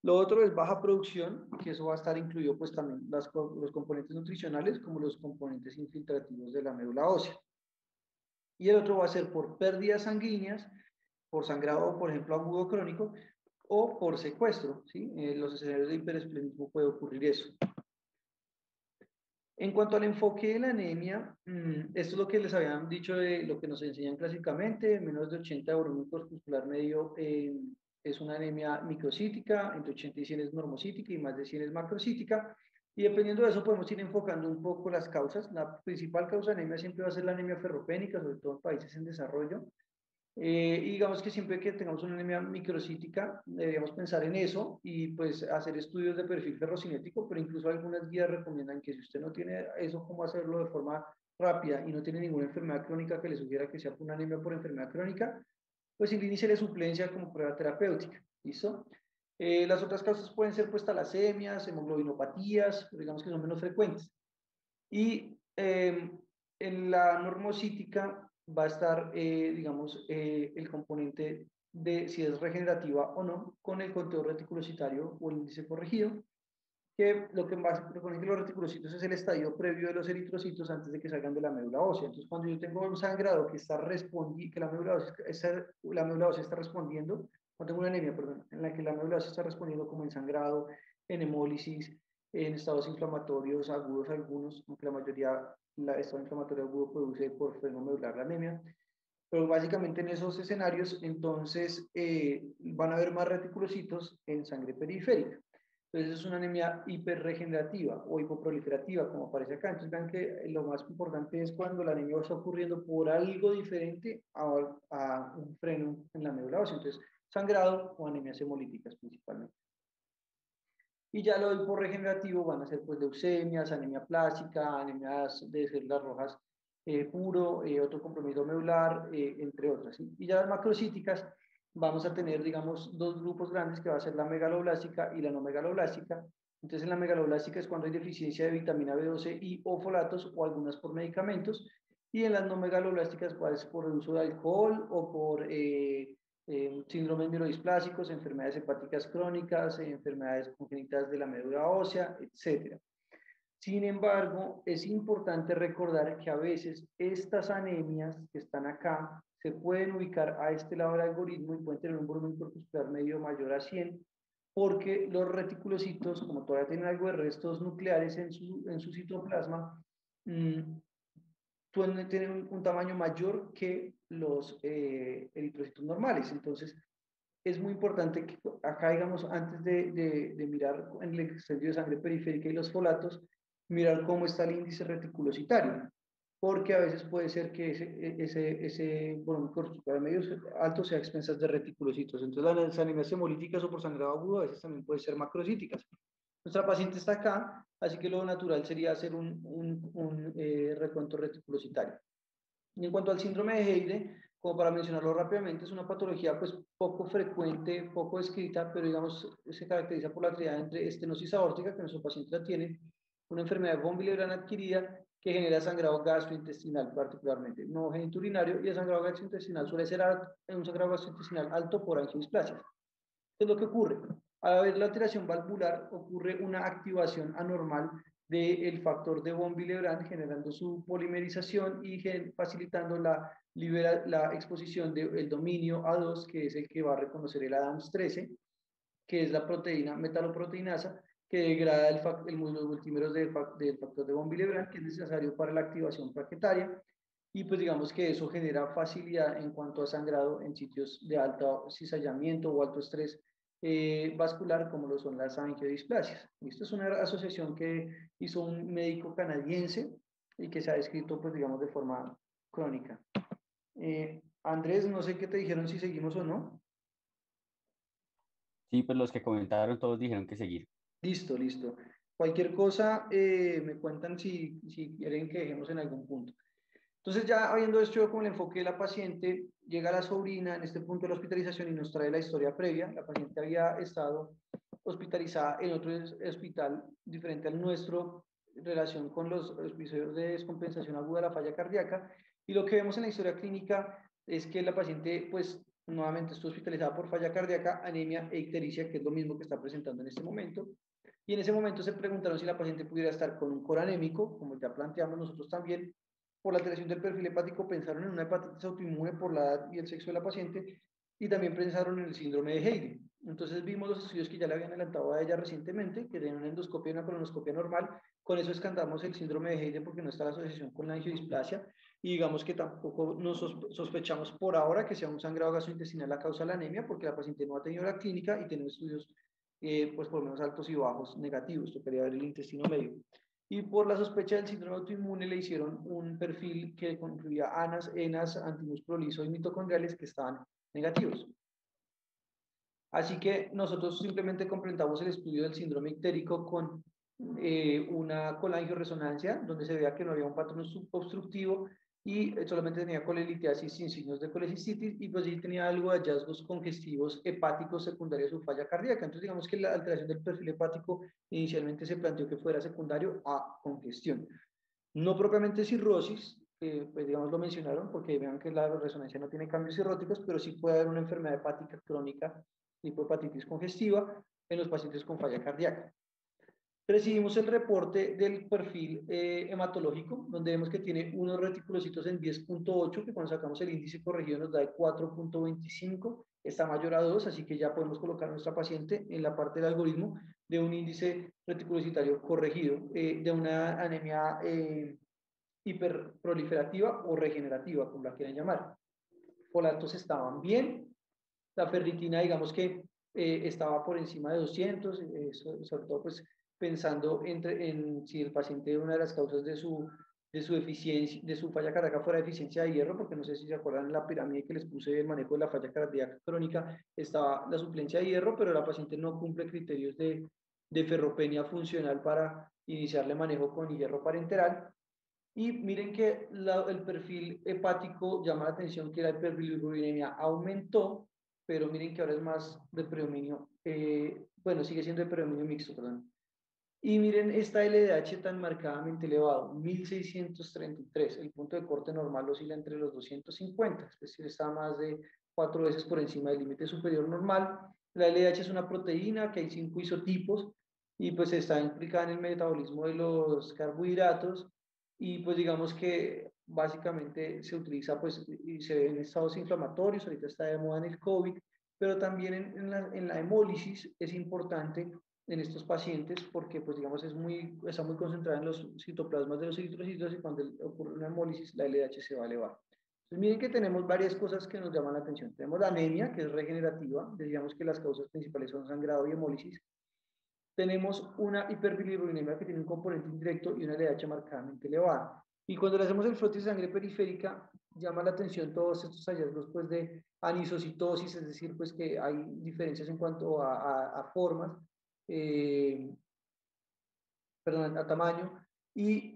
Lo otro es baja producción, que eso va a estar incluido pues también los componentes nutricionales como los componentes infiltrativos de la médula ósea. Y el otro va a ser por pérdidas sanguíneas, por sangrado, por ejemplo, agudo crónico, o por secuestro, ¿sí? En los escenarios de hiperesplenismo puede ocurrir eso. En cuanto al enfoque de la anemia, esto es lo que les habían dicho de lo que nos enseñan clásicamente, menos de 80 de volumen corpuscular medio es una anemia microcítica, entre 80 y 100 es normocítica y más de 100 es macrocítica, y dependiendo de eso podemos ir enfocando un poco las causas. La principal causa de anemia siempre va a ser la anemia ferropénica, sobre todo en países en desarrollo. Y digamos que siempre que tengamos una anemia microcítica, deberíamos pensar en eso y pues hacer estudios de perfil ferrocinético, pero incluso algunas guías recomiendan que si usted no tiene eso, cómo hacerlo de forma rápida y no tiene ninguna enfermedad crónica que le sugiera que sea una anemia por enfermedad crónica, pues inicie la suplencia como prueba terapéutica. ¿Listo? Las otras causas pueden ser pues talasemias, hemoglobinopatías, digamos que son menos frecuentes. Y en la normocítica va a estar, digamos, el componente de si es regenerativa o no, con el conteo reticulocitario o el índice corregido, que lo que más propone que los reticulocitos es el estadio previo de los eritrocitos antes de que salgan de la médula ósea. Entonces, cuando yo tengo un sangrado que está respondiendo, que la médula ósea está respondiendo, cuando tengo una anemia, perdón, en la que la médula ósea está respondiendo como en sangrado, en hemólisis, en estados inflamatorios agudos algunos, aunque la mayoría, el estado inflamatorio agudo produce por freno medular la anemia, pero básicamente en esos escenarios, entonces van a haber más reticulocitos en sangre periférica. Entonces es una anemia hiperregenerativa o hipoproliferativa, como aparece acá. Entonces vean que lo más importante es cuando la anemia está ocurriendo por algo diferente a un freno en la médula ósea. Entonces, sangrado o anemias hemolíticas principalmente. Y ya lo hiporregenerativo van a ser pues leucemias, anemia plástica, anemias de células rojas puro, otro compromiso medular, entre otras. ¿Sí? Y ya las macrocíticas vamos a tener, digamos, dos grupos grandes que va a ser la megaloblástica y la no megaloblástica. Entonces en la megaloblástica es cuando hay deficiencia de vitamina B12 y o folatos o algunas por medicamentos. Y en las no megaloblásticas pues por el uso de alcohol o por síndromes mielodisplásicos, enfermedades hepáticas crónicas, enfermedades congénitas de la médula ósea, etc. Sin embargo, es importante recordar que a veces estas anemias que están acá se pueden ubicar a este lado del algoritmo y pueden tener un volumen corpuscular medio mayor a 100, porque los reticulocitos, como todavía tienen algo de restos nucleares en su citoplasma, pueden tener un tamaño mayor que los eritrocitos normales. Entonces, es muy importante que acá, digamos, antes de mirar en el extendido de sangre periférica y los folatos, mirar cómo está el índice reticulocitario, porque a veces puede ser que ese volumen corpuscular medio alto sea a expensas de reticulocitos. Entonces, las anemias hemolíticas o por sangrado agudo a veces también pueden ser macrocíticas. Nuestra paciente está acá, así que lo natural sería hacer un recuento reticulocitario. Y en cuanto al síndrome de Heyde, como para mencionarlo rápidamente, es una patología pues poco frecuente, poco descrita, pero digamos se caracteriza por la triada entre estenosis aórtica, que nuestro paciente la tiene, una enfermedad von Willebrand adquirida que genera sangrado gastrointestinal particularmente, no genitourinario, y el sangrado gastrointestinal suele ser un sangrado gastrointestinal alto por angiodisplasia. ¿Qué es lo que ocurre? Al haber la alteración valvular, ocurre una activación anormal del factor de von Willebrand, generando su polimerización y facilitando la exposición del dominio A2, que es el que va a reconocer el ADAMS13, que es la proteína metaloproteinasa, que degrada los multímeros del factor de von Willebrand, que es necesario para la activación plaquetaria. Y pues digamos que eso genera facilidad en cuanto a sangrado en sitios de alto cizallamiento o alto estrés vascular, como lo son las angiodisplasias. Esto es una asociación que hizo un médico canadiense y que se ha descrito, pues digamos, de forma crónica. Andrés, no sé qué te dijeron si seguimos o no. Sí, pues los que comentaron todos dijeron que seguir. Listo, listo. Cualquier cosa me cuentan si quieren que dejemos en algún punto. Entonces ya habiendo hecho como el enfoque de la paciente, llega la sobrina en este punto de la hospitalización y nos trae la historia previa. La paciente había estado hospitalizada en otro hospital diferente al nuestro en relación con los episodios de descompensación aguda de la falla cardíaca. Y lo que vemos en la historia clínica es que la paciente, pues, nuevamente estuvo hospitalizada por falla cardíaca, anemia e ictericia, que es lo mismo que está presentando en este momento. Y en ese momento se preguntaron si la paciente pudiera estar con un coranémico, como ya planteamos nosotros también. Por la alteración del perfil hepático pensaron en una hepatitis autoinmune por la edad y el sexo de la paciente, y también pensaron en el síndrome de Heyde. Entonces vimos los estudios que ya le habían adelantado a ella recientemente, que tenían una endoscopia y una colonoscopia normal. Con eso descartamos el síndrome de Heyde porque no está la asociación con la angiodisplasia, y digamos que tampoco nos sospechamos por ahora que sea un sangrado gastrointestinal la causa de la anemia, porque la paciente no ha tenido la clínica y tiene estudios pues por lo menos altos y bajos negativos. Tocaría ver el intestino medio. Y por la sospecha del síndrome autoinmune le hicieron un perfil que incluía ANAS, ENAS, antimúsculo liso y mitocondriales que estaban negativos. Así que nosotros simplemente completamos el estudio del síndrome ictérico con una colangioresonancia, donde se veía que no había un patrón obstructivo y solamente tenía colelitiasis sin signos de colecistitis, y pues sí tenía algo de hallazgos congestivos hepáticos secundarios a su falla cardíaca. Entonces digamos que la alteración del perfil hepático inicialmente se planteó que fuera secundario a congestión. No propiamente cirrosis, pues digamos lo mencionaron, porque vean que la resonancia no tiene cambios cirróticos, pero sí puede haber una enfermedad hepática crónica tipo hepatitis congestiva en los pacientes con falla cardíaca. Recibimos el reporte del perfil hematológico, donde vemos que tiene unos reticulocitos en 10.8, que cuando sacamos el índice corregido nos da de 4.25, está mayor a 2, así que ya podemos colocar a nuestra paciente en la parte del algoritmo de un índice reticulocitario corregido, de una anemia hiperproliferativa o regenerativa, como la quieran llamar. Folatos estaban bien, la ferritina, digamos que estaba por encima de 200, sobre todo pues pensando en si el paciente, una de las causas de su eficiencia, de su falla cardíaca fuera deficiencia de hierro, porque no sé si se acuerdan en la pirámide que les puse el manejo de la falla cardíaca crónica, estaba la suplencia de hierro, pero la paciente no cumple criterios de ferropenia funcional para iniciarle manejo con hierro parenteral. Y miren que el perfil hepático llama la atención, que la hiperbilirubinemia aumentó, pero miren que ahora es más de predominio, bueno, sigue siendo de predominio mixto, perdón. Y miren esta LDH tan marcadamente elevado, 1633, el punto de corte normal oscila entre los 250, es decir, está más de 4 veces por encima del límite superior normal. La LDH es una proteína que hay 5 isotipos y pues está implicada en el metabolismo de los carbohidratos y pues digamos que básicamente se utiliza pues y se ve en estados inflamatorios, ahorita está de moda en el COVID, pero también en la hemólisis es importante en estos pacientes porque pues digamos está muy concentrada en los citoplasmas de los eritrocitos y cuando ocurre una hemólisis la LDH se va a elevar. Entonces miren que tenemos varias cosas que nos llaman la atención. Tenemos la anemia, que es regenerativa, decíamos que las causas principales son sangrado y hemólisis. Tenemos una hiperbilirubinemia que tiene un componente indirecto y una LDH marcadamente elevada. Y cuando le hacemos el frotis de sangre periférica, llama la atención todos estos hallazgos pues, de anisocitosis, es decir, pues que hay diferencias en cuanto a formas, perdón, a tamaño. Y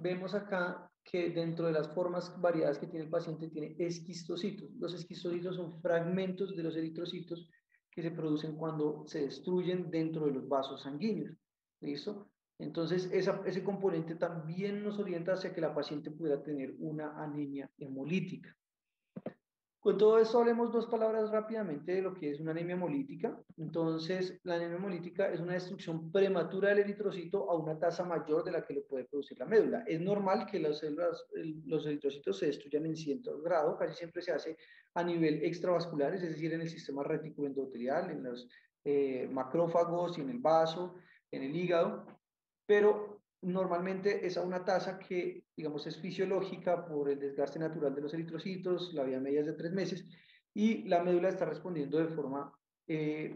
vemos acá que dentro de las formas variadas que tiene el paciente tiene esquistocitos. Los esquistocitos son fragmentos de los eritrocitos que se producen cuando se destruyen dentro de los vasos sanguíneos. ¿Listo? Entonces, ese componente también nos orienta hacia que la paciente pueda tener una anemia hemolítica. Con todo esto hablemos dos palabras rápidamente de lo que es una anemia hemolítica. Entonces, la anemia hemolítica es una destrucción prematura del eritrocito a una tasa mayor de la que le puede producir la médula. Es normal que las células, los eritrocitos se destruyan en cierto grado, casi siempre se hace a nivel extravascular, es decir, en el sistema reticuloendotelial, en los macrófagos y en el vaso, en el hígado, pero normalmente es a una tasa que, digamos, es fisiológica por el desgaste natural de los eritrocitos, la vida media es de 3 meses, y la médula está respondiendo de forma,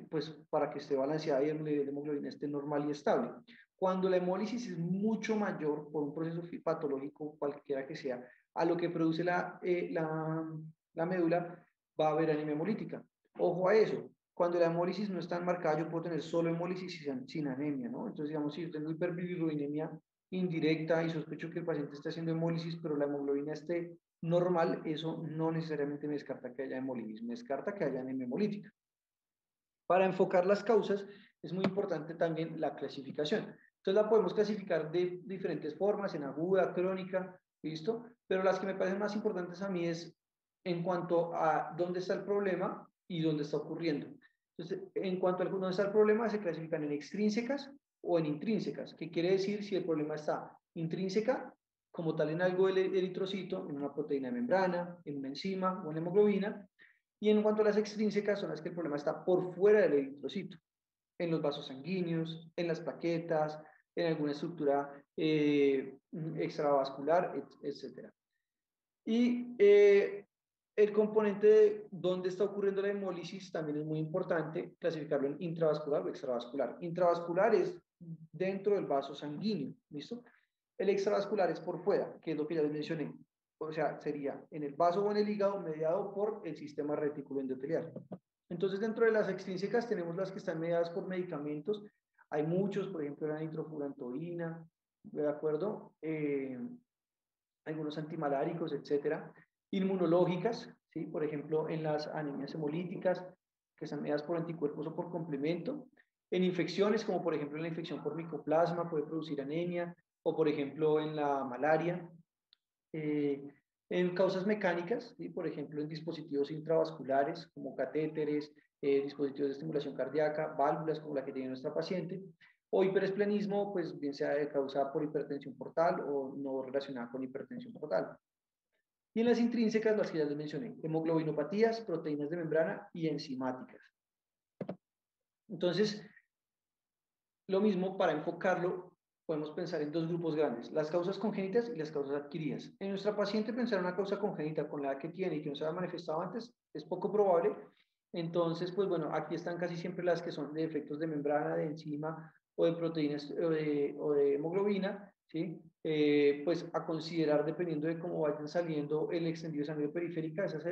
pues, para que esté balanceada y el nivel de hemoglobina esté normal y estable. Cuando la hemólisis es mucho mayor por un proceso patológico, cualquiera que sea, a lo que produce la médula, va a haber anemia hemolítica. Ojo a eso, cuando la hemólisis no es tan marcada, yo puedo tener solo hemólisis sin anemia, ¿no? Entonces, digamos, si yo tengo hiperbilirubinemia indirecta y sospecho que el paciente está haciendo hemólisis, pero la hemoglobina esté normal, eso no necesariamente me descarta que haya hemólisis, me descarta que haya anemia hemolítica. Para enfocar las causas, es muy importante también la clasificación. Entonces, la podemos clasificar de diferentes formas, en aguda, crónica, ¿listo? Pero las que me parecen más importantes a mí es en cuanto a dónde está el problema y dónde está ocurriendo. Entonces, en cuanto a dónde está el problema, se clasifican en extrínsecas o en intrínsecas, que quiere decir si el problema está intrínseca, como tal en algo del eritrocito, en una proteína de membrana, en una enzima o en la hemoglobina, y en cuanto a las extrínsecas, son las que el problema está por fuera del eritrocito, en los vasos sanguíneos, en las plaquetas, en alguna estructura extravascular, etc. Y el componente de dónde está ocurriendo la hemólisis también es muy importante clasificarlo en intravascular o extravascular. Intravascular es dentro del vaso sanguíneo, ¿listo? El extravascular es por fuera, que es lo que ya les mencioné. O sea, sería en el vaso o en el hígado mediado por el sistema reticuloendotelial. Entonces, dentro de las extrínsecas tenemos las que están mediadas por medicamentos. Hay muchos, por ejemplo, la nitrofurantoína, ¿de acuerdo? Algunos antimaláricos, etcétera. Inmunológicas, ¿sí? Por ejemplo, en las anemias hemolíticas, que están mediadas por anticuerpos o por complemento. En infecciones, como por ejemplo en la infección por micoplasma, puede producir anemia, o por ejemplo en la malaria. En causas mecánicas, ¿sí? Por ejemplo en dispositivos intravasculares, como catéteres, dispositivos de estimulación cardíaca, válvulas como la que tiene nuestra paciente, o hiperesplenismo, pues bien sea causada por hipertensión portal o no relacionada con hipertensión portal. Y en las intrínsecas, las que ya les mencioné, hemoglobinopatías, proteínas de membrana y enzimáticas. Entonces, lo mismo para enfocarlo, podemos pensar en dos grupos grandes, las causas congénitas y las causas adquiridas. En nuestra paciente pensar en una causa congénita con la edad que tiene y que no se ha manifestado antes es poco probable, Entonces, pues bueno, aquí están casi siempre las que son de efectos de membrana, de enzima o de proteínas o de hemoglobina, ¿sí? Pues a considerar dependiendo de cómo vayan saliendo el extendido de sangre periférica, esas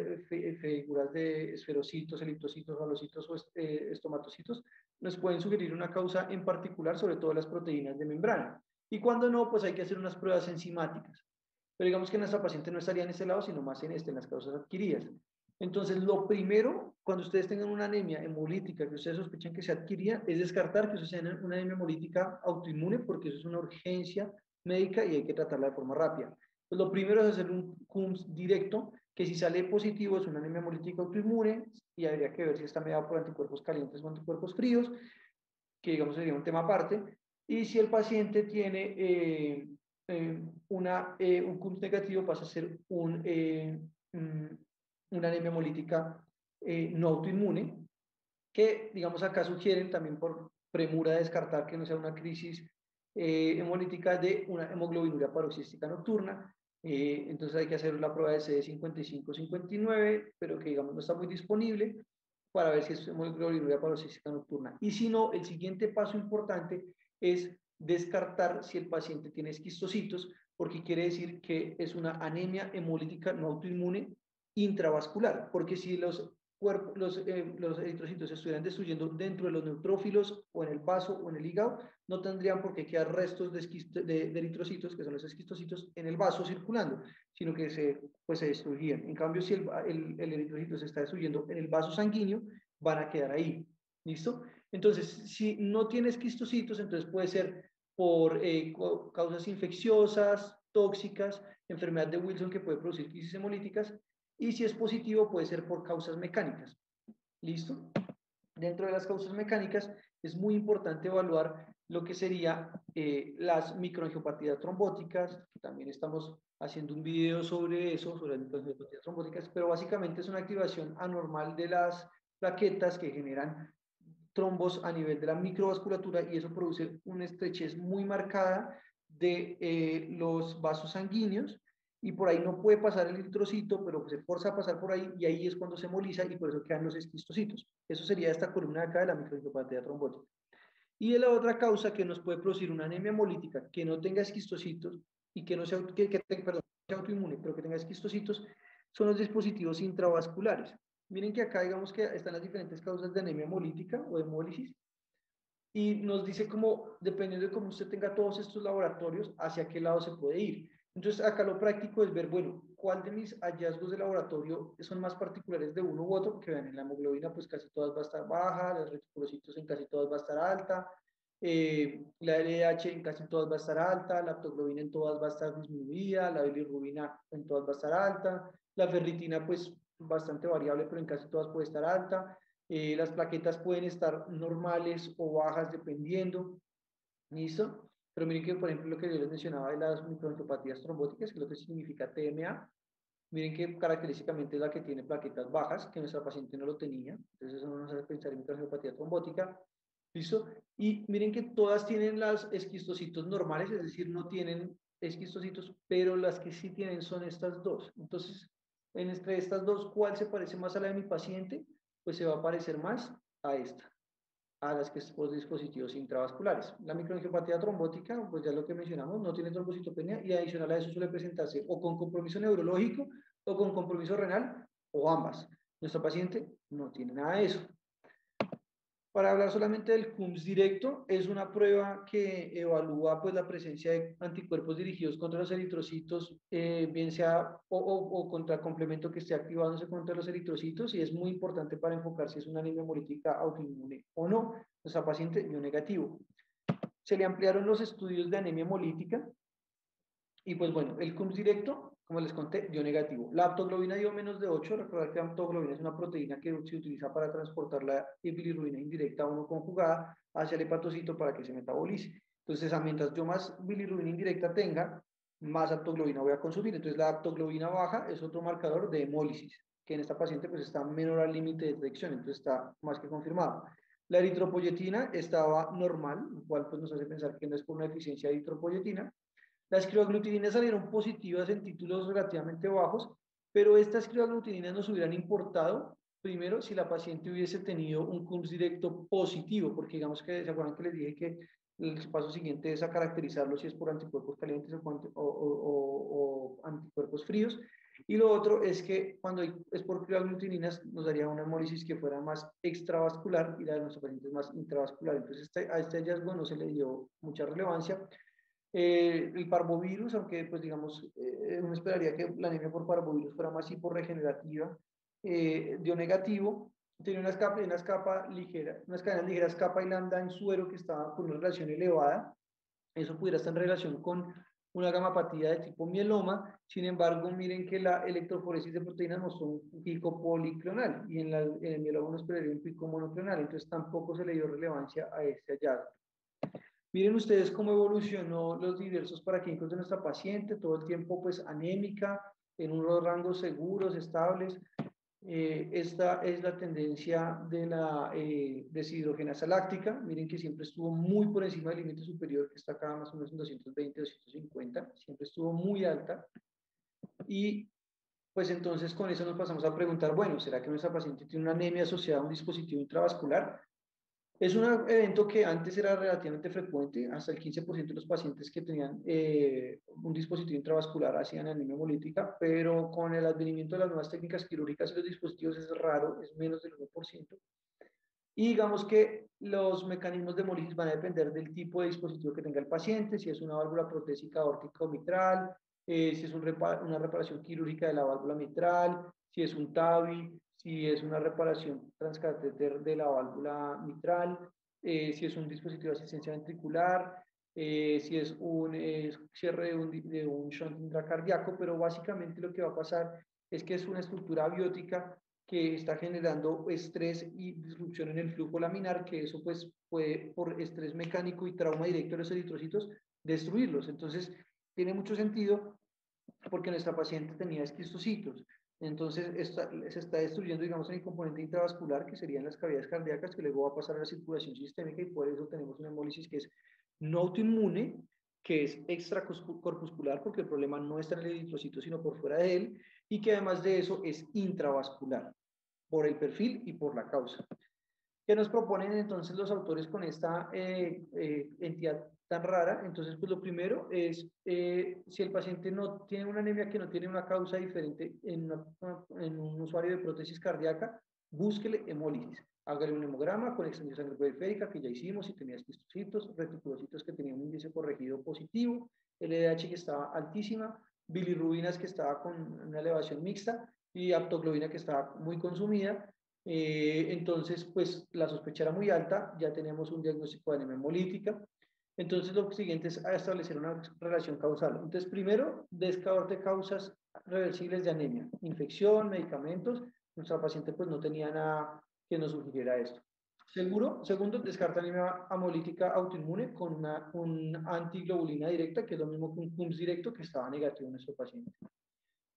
figuras de esferocitos, eritrocitos, halocitos o estomatocitos, nos pueden sugerir una causa en particular, sobre todo las proteínas de membrana. Y cuando no, pues hay que hacer unas pruebas enzimáticas. Pero digamos que nuestra paciente no estaría en este lado, sino más en este, en las causas adquiridas. Entonces, lo primero, cuando ustedes tengan una anemia hemolítica que ustedes sospechan que se adquiría, es descartar que eso sea una anemia hemolítica autoinmune, porque eso es una urgencia médica y hay que tratarla de forma rápida. Pues lo primero es hacer un CUMS directo, que si sale positivo es una anemia hemolítica autoinmune y habría que ver si está mediado por anticuerpos calientes o anticuerpos fríos, que digamos sería un tema aparte. Y si el paciente tiene un CUMS negativo, pasa a ser una anemia hemolítica no autoinmune, que digamos acá sugieren también por premura descartar que no sea una crisis hemolítica de una hemoglobinuria paroxística nocturna. Entonces hay que hacer la prueba de CD55-59, pero que digamos no está muy disponible para ver si es hemoglobinuria paroxística nocturna. Y si no, el siguiente paso importante es descartar si el paciente tiene esquistocitos, porque quiere decir que es una anemia hemolítica no autoinmune intravascular, porque si los los eritrocitos se estuvieran destruyendo dentro de los neutrófilos o en el vaso o en el hígado, no tendrían por qué quedar restos de eritrocitos, que son los esquistocitos, en el vaso circulando, sino que se destruirían. En cambio, si el eritrocito se está destruyendo en el vaso sanguíneo, van a quedar ahí. ¿Listo? Entonces, si no tiene esquistocitos, entonces puede ser por causas infecciosas, tóxicas, enfermedad de Wilson que puede producir crisis hemolíticas, y si es positivo puede ser por causas mecánicas. ¿Listo? Dentro de las causas mecánicas es muy importante evaluar lo que sería las microangiopatías trombóticas, que también estamos haciendo un video sobre eso, sobre las microangiopatías trombóticas, pero básicamente es una activación anormal de las plaquetas que generan trombos a nivel de la microvasculatura y eso produce una estrechez muy marcada de los vasos sanguíneos y por ahí no puede pasar el eritrocito, pero se forza a pasar por ahí y ahí es cuando se hemoliza y por eso quedan los esquistocitos. Eso sería esta columna de acá de la microangiopatía trombótica. Y de la otra causa que nos puede producir una anemia hemolítica que no tenga esquistocitos y que no sea, perdón, sea autoinmune, pero que tenga esquistocitos, son los dispositivos intravasculares. Miren que acá digamos que están las diferentes causas de anemia hemolítica o hemólisis y nos dice cómo, dependiendo de cómo usted tenga todos estos laboratorios, hacia qué lado se puede ir. Entonces, acá lo práctico es ver, bueno, cuál de mis hallazgos de laboratorio son más particulares de uno u otro, porque vean, en la hemoglobina pues casi todas va a estar baja, los reticulocitos en casi todas va a estar alta, la LDH en casi todas va a estar alta, la aptoglobina en todas va a estar disminuida, la bilirrubina en todas va a estar alta, la ferritina pues bastante variable, pero en casi todas puede estar alta, las plaquetas pueden estar normales o bajas dependiendo, ¿listo? Pero miren que, por ejemplo, lo que yo les mencionaba de las microangiopatías trombóticas, que es lo que significa TMA, miren que característicamente es la que tiene plaquetas bajas, que nuestra paciente no lo tenía, entonces eso no nos hace pensar en microangiopatía trombótica, ¿listo? Y miren que todas tienen las esquistocitos normales, es decir, no tienen esquistocitos, pero las que sí tienen son estas dos. Entonces, entre estas dos, ¿cuál se parece más a la de mi paciente? Pues se va a parecer más a esta, a las que es por dispositivos intravasculares. La microangiopatía trombótica, pues ya lo que mencionamos, no tiene trombocitopenia y adicional a eso suele presentarse o con compromiso neurológico o con compromiso renal o ambas. Nuestra paciente no tiene nada de eso. Para hablar solamente del CUMS directo, es una prueba que evalúa pues, la presencia de anticuerpos dirigidos contra los eritrocitos, bien sea o contra complemento que esté activándose contra los eritrocitos, y es muy importante para enfocar si es una anemia hemolítica autoinmune o no. Nuestra paciente dio negativo. Se le ampliaron los estudios de anemia hemolítica, y pues bueno, el CUMS directo, como les conté, dio negativo. La aptoglobina dio menos de 8. Recordad que la aptoglobina es una proteína que se utiliza para transportar la bilirrubina indirecta o no conjugada hacia el hepatocito para que se metabolice. Entonces, mientras yo más bilirrubina indirecta tenga, más aptoglobina voy a consumir. Entonces, la aptoglobina baja es otro marcador de hemólisis, que en esta paciente pues está menor al límite de detección, entonces está más que confirmado. La eritropoyetina estaba normal, lo cual pues nos hace pensar que no es por una deficiencia de eritropoyetina. Las crioaglutininas salieron positivas en títulos relativamente bajos, pero estas crioaglutininas nos hubieran importado primero, si la paciente hubiese tenido un CUMS directo positivo, porque digamos que, ¿se acuerdan que les dije que el paso siguiente es a caracterizarlo si es por anticuerpos calientes o anticuerpos fríos? Y lo otro es que cuando es por crioaglutininas nos daría una hemólisis que fuera más extravascular y la de nuestros pacientes más intravascular. Entonces a este hallazgo no se le dio mucha relevancia. El parvovirus, aunque pues digamos, uno esperaría que la anemia por parvovirus fuera más hiporregenerativa, dio negativo, tenía unas cadenas ligeras kappa y lambda en suero que estaba con una relación elevada. Eso pudiera estar en relación con una gamapatía de tipo mieloma. Sin embargo, miren que la electroforesis de proteínas mostró un pico policlonal y en el mieloma nos esperaría un pico monoclonal, entonces tampoco se le dio relevancia a este hallazgo. Miren ustedes cómo evolucionó los diversos paraquímicos de nuestra paciente, todo el tiempo pues anémica, en unos rangos seguros, estables. Esta es la tendencia de la deshidrogenasa láctica. Miren que siempre estuvo muy por encima del límite superior, que está acá más o menos en 220, 250. Siempre estuvo muy alta. Y pues entonces con eso nos pasamos a preguntar, bueno, ¿será que nuestra paciente tiene una anemia asociada a un dispositivo intravascular? Es un evento que antes era relativamente frecuente, hasta el 15% de los pacientes que tenían un dispositivo intravascular hacían anemia hemolítica, pero con el advenimiento de las nuevas técnicas quirúrgicas y los dispositivos es raro, es menos del 1%. Y digamos que los mecanismos de hemólisis van a depender del tipo de dispositivo que tenga el paciente, si es una válvula protésica aórtica o mitral, si es una reparación quirúrgica de la válvula mitral, si es un TAVI, si es una reparación transcatéter de la válvula mitral, si es un dispositivo de asistencia ventricular, si es un cierre de un shunt intracardíaco, pero básicamente lo que va a pasar es que es una estructura abiótica que está generando estrés y disrupción en el flujo laminar, que eso pues puede por estrés mecánico y trauma directo de los eritrocitos destruirlos. Entonces tiene mucho sentido porque nuestra paciente tenía esquistocitos. Entonces se está destruyendo, digamos, en el componente intravascular, que serían las cavidades cardíacas, que luego va a pasar a la circulación sistémica y por eso tenemos una hemólisis que es no autoinmune, que es extracorpuscular, porque el problema no está en el eritrocito, sino por fuera de él, y que además de eso es intravascular, por el perfil y por la causa. ¿Qué nos proponen entonces los autores con esta entidad tan rara? Entonces, pues lo primero es, si el paciente no tiene una anemia que no tiene una causa diferente en un usuario de prótesis cardíaca, búsquele hemólisis. Hágale un hemograma con extensión de sangre periférica, que ya hicimos, si tenía esquistocitos, reticulocitos que tenían un índice corregido positivo, LDH que estaba altísima, bilirrubinas que estaba con una elevación mixta y aptoglobina que estaba muy consumida. Entonces, pues la sospecha era muy alta, ya tenemos un diagnóstico de anemia hemolítica. Entonces, lo siguiente es establecer una relación causal. Entonces, primero, descarte causas reversibles de anemia, infección, medicamentos. Nuestra paciente pues no tenía nada que nos sugiriera esto. Segundo, descarta anemia hemolítica autoinmune con una antiglobulina directa, que es lo mismo que un CUMS directo que estaba negativo en nuestro paciente.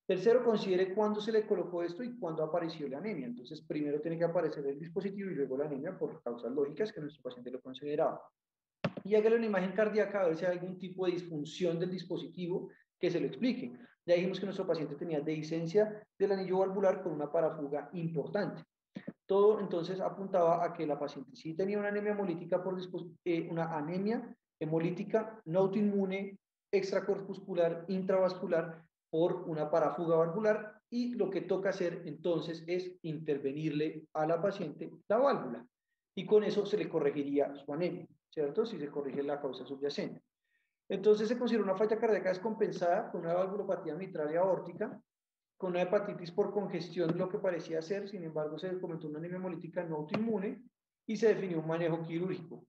Tercero, considere cuándo se le colocó esto y cuándo apareció la anemia. Entonces, primero tiene que aparecer el dispositivo y luego la anemia por causas lógicas que nuestro paciente lo consideraba. Y hágale una imagen cardíaca a ver si hay algún tipo de disfunción del dispositivo que se lo explique. Ya dijimos que nuestro paciente tenía dehiscencia del anillo valvular con una parafuga importante. Todo entonces apuntaba a que la paciente sí tenía una anemia hemolítica una anemia hemolítica no autoinmune, extracorpuscular, intravascular por una parafuga valvular y lo que toca hacer entonces es intervenirle a la paciente la válvula y con eso se le corregiría su anemia, ¿cierto? Si se corrige la causa subyacente. Entonces se considera una falla cardíaca descompensada con una valvulopatía mitral y aórtica, con una hepatitis por congestión, lo que parecía ser, sin embargo se comentó una anemia hemolítica no autoinmune y se definió un manejo quirúrgico.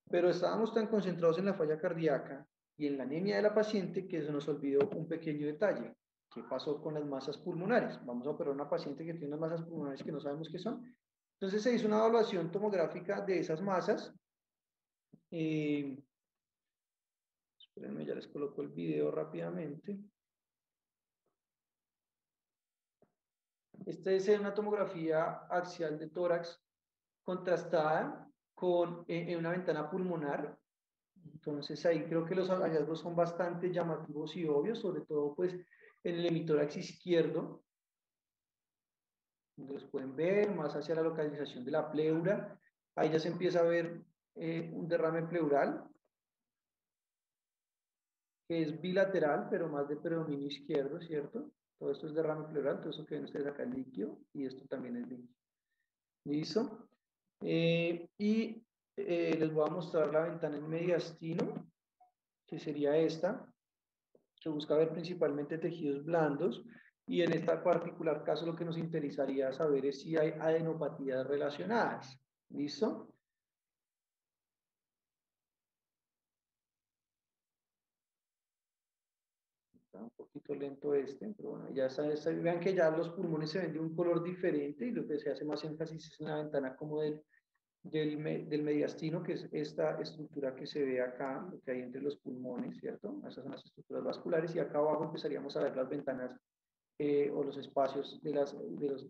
Pero estábamos tan concentrados en la falla cardíaca y en la anemia de la paciente que se nos olvidó un pequeño detalle. ¿Qué pasó con las masas pulmonares? Vamos a operar a una paciente que tiene unas masas pulmonares que no sabemos qué son. Entonces se hizo una evaluación tomográfica de esas masas. Espérenme, ya les coloco el video rápidamente. Esta es una tomografía axial de tórax contrastada con en una ventana pulmonar. Entonces ahí creo que los hallazgos son bastante llamativos y obvios, sobre todo pues en el hemitórax izquierdo. donde los pueden ver, más hacia la localización de la pleura. Ahí ya se empieza a ver un derrame pleural, que es bilateral, pero más de predominio izquierdo, ¿cierto? Todo esto es derrame pleural, todo eso que ven ustedes acá es líquido, y esto también es líquido. ¿Listo? Les voy a mostrar la ventana en mediastino, que sería esta, que busca ver principalmente tejidos blandos, y en este particular caso lo que nos interesaría saber es si hay adenopatías relacionadas. ¿Listo? Está un poquito lento este, pero bueno, ya vean que ya los pulmones se ven de un color diferente, y lo que se hace más énfasis es en la ventana como del mediastino, que es esta estructura que se ve acá, lo que hay entre los pulmones, ¿cierto? Esas son las estructuras vasculares, y acá abajo empezaríamos a ver las ventanas o los espacios de los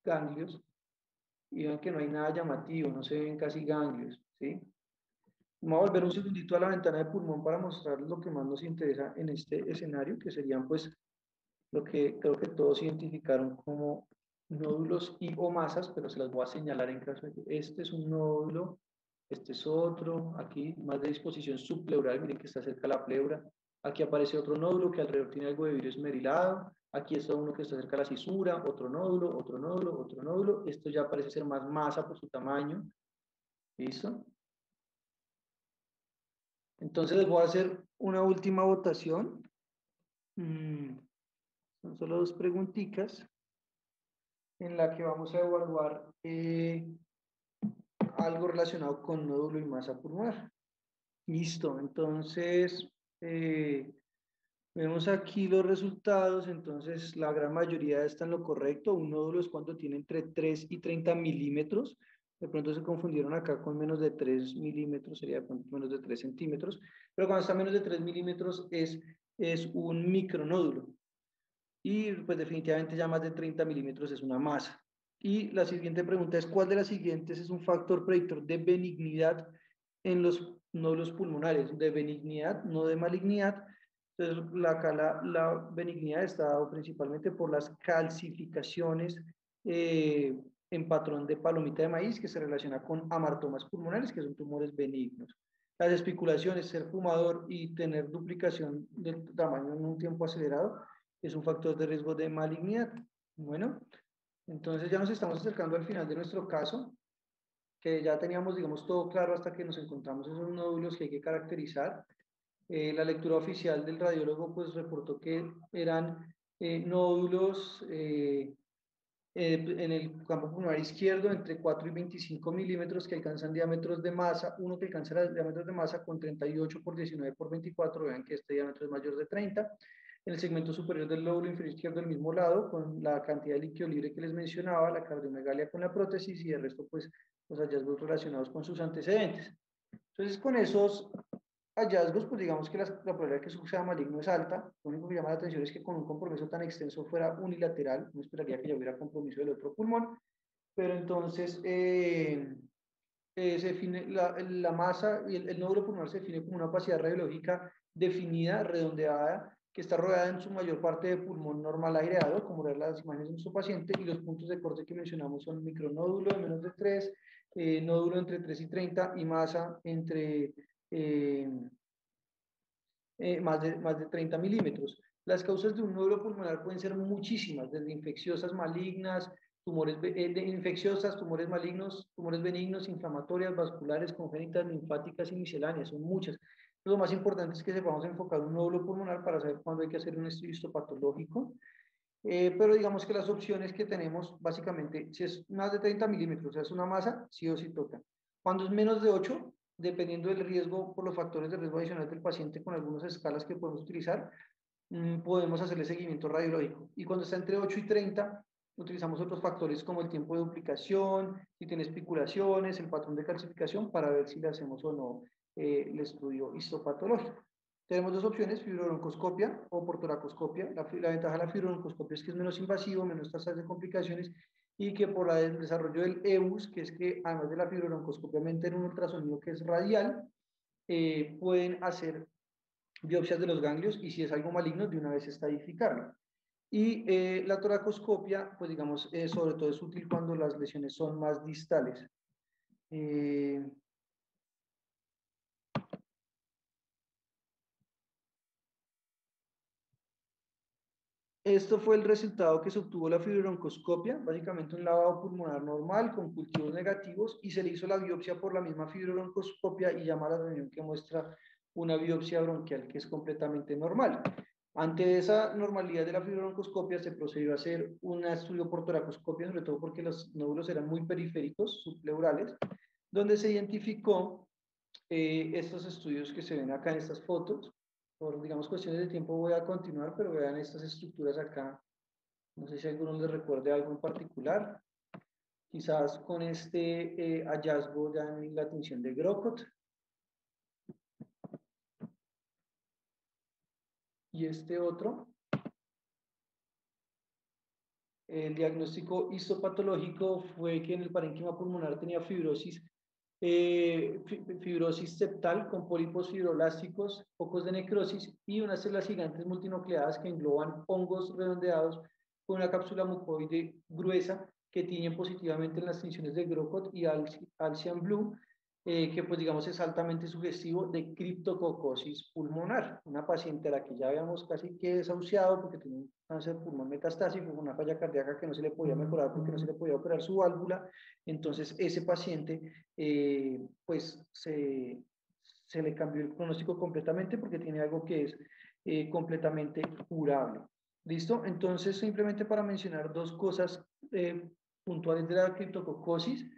ganglios, y vean que no hay nada llamativo, no se ven casi ganglios, ¿sí? Vamos a volver un segundito a la ventana de pulmón para mostrarles lo que más nos interesa en este escenario, que serían pues lo que creo que todos identificaron como nódulos y o masas, pero se las voy a señalar en caso de que este es un nódulo, este es otro, aquí más de disposición subpleural, miren que está cerca de la pleura, aquí aparece otro nódulo que alrededor tiene algo de vidrio esmerilado, aquí está uno que está cerca de la cisura, otro nódulo, otro nódulo, otro nódulo, esto ya parece ser más masa por su tamaño, ¿listo? Entonces les voy a hacer una última votación, son solo dos preguntitas, en la que vamos a evaluar algo relacionado con nódulo y masa pulmonar. Listo, entonces vemos aquí los resultados. Entonces la gran mayoría está en lo correcto. Un nódulo es cuando tiene entre 3 y 30 milímetros. De pronto se confundieron acá con menos de 3 milímetros, sería menos de 3 centímetros, pero cuando está menos de 3 milímetros es un micronódulo. Y pues definitivamente ya más de 30 milímetros es una masa. Y la siguiente pregunta es, ¿cuál de las siguientes es un factor predictor de benignidad en los nódulos pulmonares? De benignidad, no de malignidad. Entonces, la benignidad está dado principalmente por las calcificaciones en patrón de palomita de maíz, que se relaciona con amartomas pulmonares, que son tumores benignos. Las especulaciones, ser fumador y tener duplicación del tamaño en un tiempo acelerado, es un factor de riesgo de malignidad. Bueno, entonces ya nos estamos acercando al final de nuestro caso, que ya teníamos, digamos, todo claro hasta que nos encontramos esos nódulos que hay que caracterizar. La lectura oficial del radiólogo pues reportó que eran nódulos en el campo pulmonar izquierdo entre 4 y 25 milímetros que alcanzan diámetros de masa, uno que alcanza diámetros de masa con 38 por 19 por 24, vean que este diámetro es mayor de 30. En el segmento superior del lóbulo inferior izquierdo del mismo lado, con la cantidad de líquido libre que les mencionaba, la cardiomegalia con la prótesis, y el resto pues los hallazgos relacionados con sus antecedentes. Entonces con esos hallazgos, pues digamos que la probabilidad de que eso sea maligno es alta. Lo único que llama la atención es que con un compromiso tan extenso fuera unilateral, no esperaría que ya hubiera compromiso del otro pulmón, pero entonces se define la masa y el nódulo pulmonar se define como una opacidad radiológica definida, redondeada, que está rodeada en su mayor parte de pulmón normal aireado, como ver las imágenes de nuestro paciente, y los puntos de corte que mencionamos son micronódulo de menos de 3, nódulo entre 3 y 30, y masa entre más de 30 milímetros. Las causas de un nódulo pulmonar pueden ser muchísimas, desde infecciosas, malignas, infecciosas, tumores malignos, tumores benignos, inflamatorias, vasculares, congénitas, linfáticas y misceláneas, son muchas. Lo más importante es que sepamos enfocar un nódulo pulmonar para saber cuándo hay que hacer un estudio histopatológico. Pero digamos que las opciones que tenemos, básicamente, si es más de 30 milímetros, o sea, es una masa, sí o sí toca. Cuando es menos de 8, dependiendo del riesgo, por los factores de riesgo adicional del paciente, con algunas escalas que podemos utilizar, podemos hacerle seguimiento radiológico. Y cuando está entre 8 y 30, utilizamos otros factores como el tiempo de duplicación, si tiene especulaciones, el patrón de calcificación, para ver si le hacemos o no el estudio histopatológico. Tenemos dos opciones, fibrobroncoscopia o portoracoscopia. La ventaja de la fibrobroncoscopia es que es menos invasivo, menos tasas de complicaciones, y que por el desarrollo del EBUS, que es que además de la fibrobroncoscopia en un ultrasonido que es radial, pueden hacer biopsias de los ganglios, y si es algo maligno, de una vez estadificarlo. Y la toracoscopia, pues digamos, sobre todo es útil cuando las lesiones son más distales. Esto fue el resultado que se obtuvo la fibrobroncoscopia, básicamente un lavado pulmonar normal con cultivos negativos, y se le hizo la biopsia por la misma fibrobroncoscopia y llama la atención que muestra una biopsia bronquial que es completamente normal. Ante esa normalidad de la fibrobroncoscopia se procedió a hacer un estudio por toracoscopia, sobre todo porque los nódulos eran muy periféricos, subpleurales, donde se identificó estos estudios que se ven acá en estas fotos. Por, digamos, cuestiones de tiempo voy a continuar, pero vean estas estructuras acá. No sé si a alguno les recuerde algo en particular. Quizás con este hallazgo llamen la atención de Grocott. Y este otro. El diagnóstico histopatológico fue que en el parénquima pulmonar tenía fibrosis septal con pólipos fibroblásticos, focos de necrosis y unas células gigantes multinucleadas que engloban hongos redondeados con una cápsula mucoide gruesa que tiñen positivamente en las tinciones de Grocott y Alcian Blue, que pues digamos es altamente sugestivo de criptococosis pulmonar, una paciente a la que ya habíamos casi que desahuciado porque tenía un cáncer pulmón metastásico, una falla cardíaca que no se le podía mejorar porque no se le podía operar su válvula. Entonces ese paciente pues se le cambió el pronóstico completamente porque tiene algo que es completamente curable. ¿Listo? Entonces simplemente para mencionar dos cosas puntuales de la criptococosis.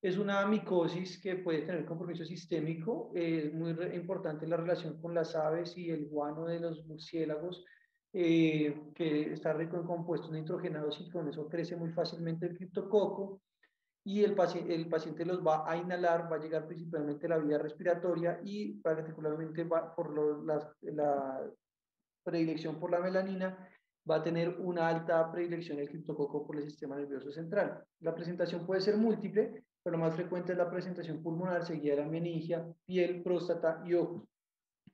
Es una micosis que puede tener compromiso sistémico, es muy importante la relación con las aves y el guano de los murciélagos, que está rico en compuestos nitrogenados y con eso crece muy fácilmente el criptococo, y el paciente los va a inhalar, va a llegar principalmente a la vía respiratoria y particularmente va por la predilección por la melanina, va a tener una alta predilección del criptococo por el sistema nervioso central. La presentación puede ser múltiple, pero lo más frecuente es la presentación pulmonar, seguida de la meningia, piel, próstata y ojos.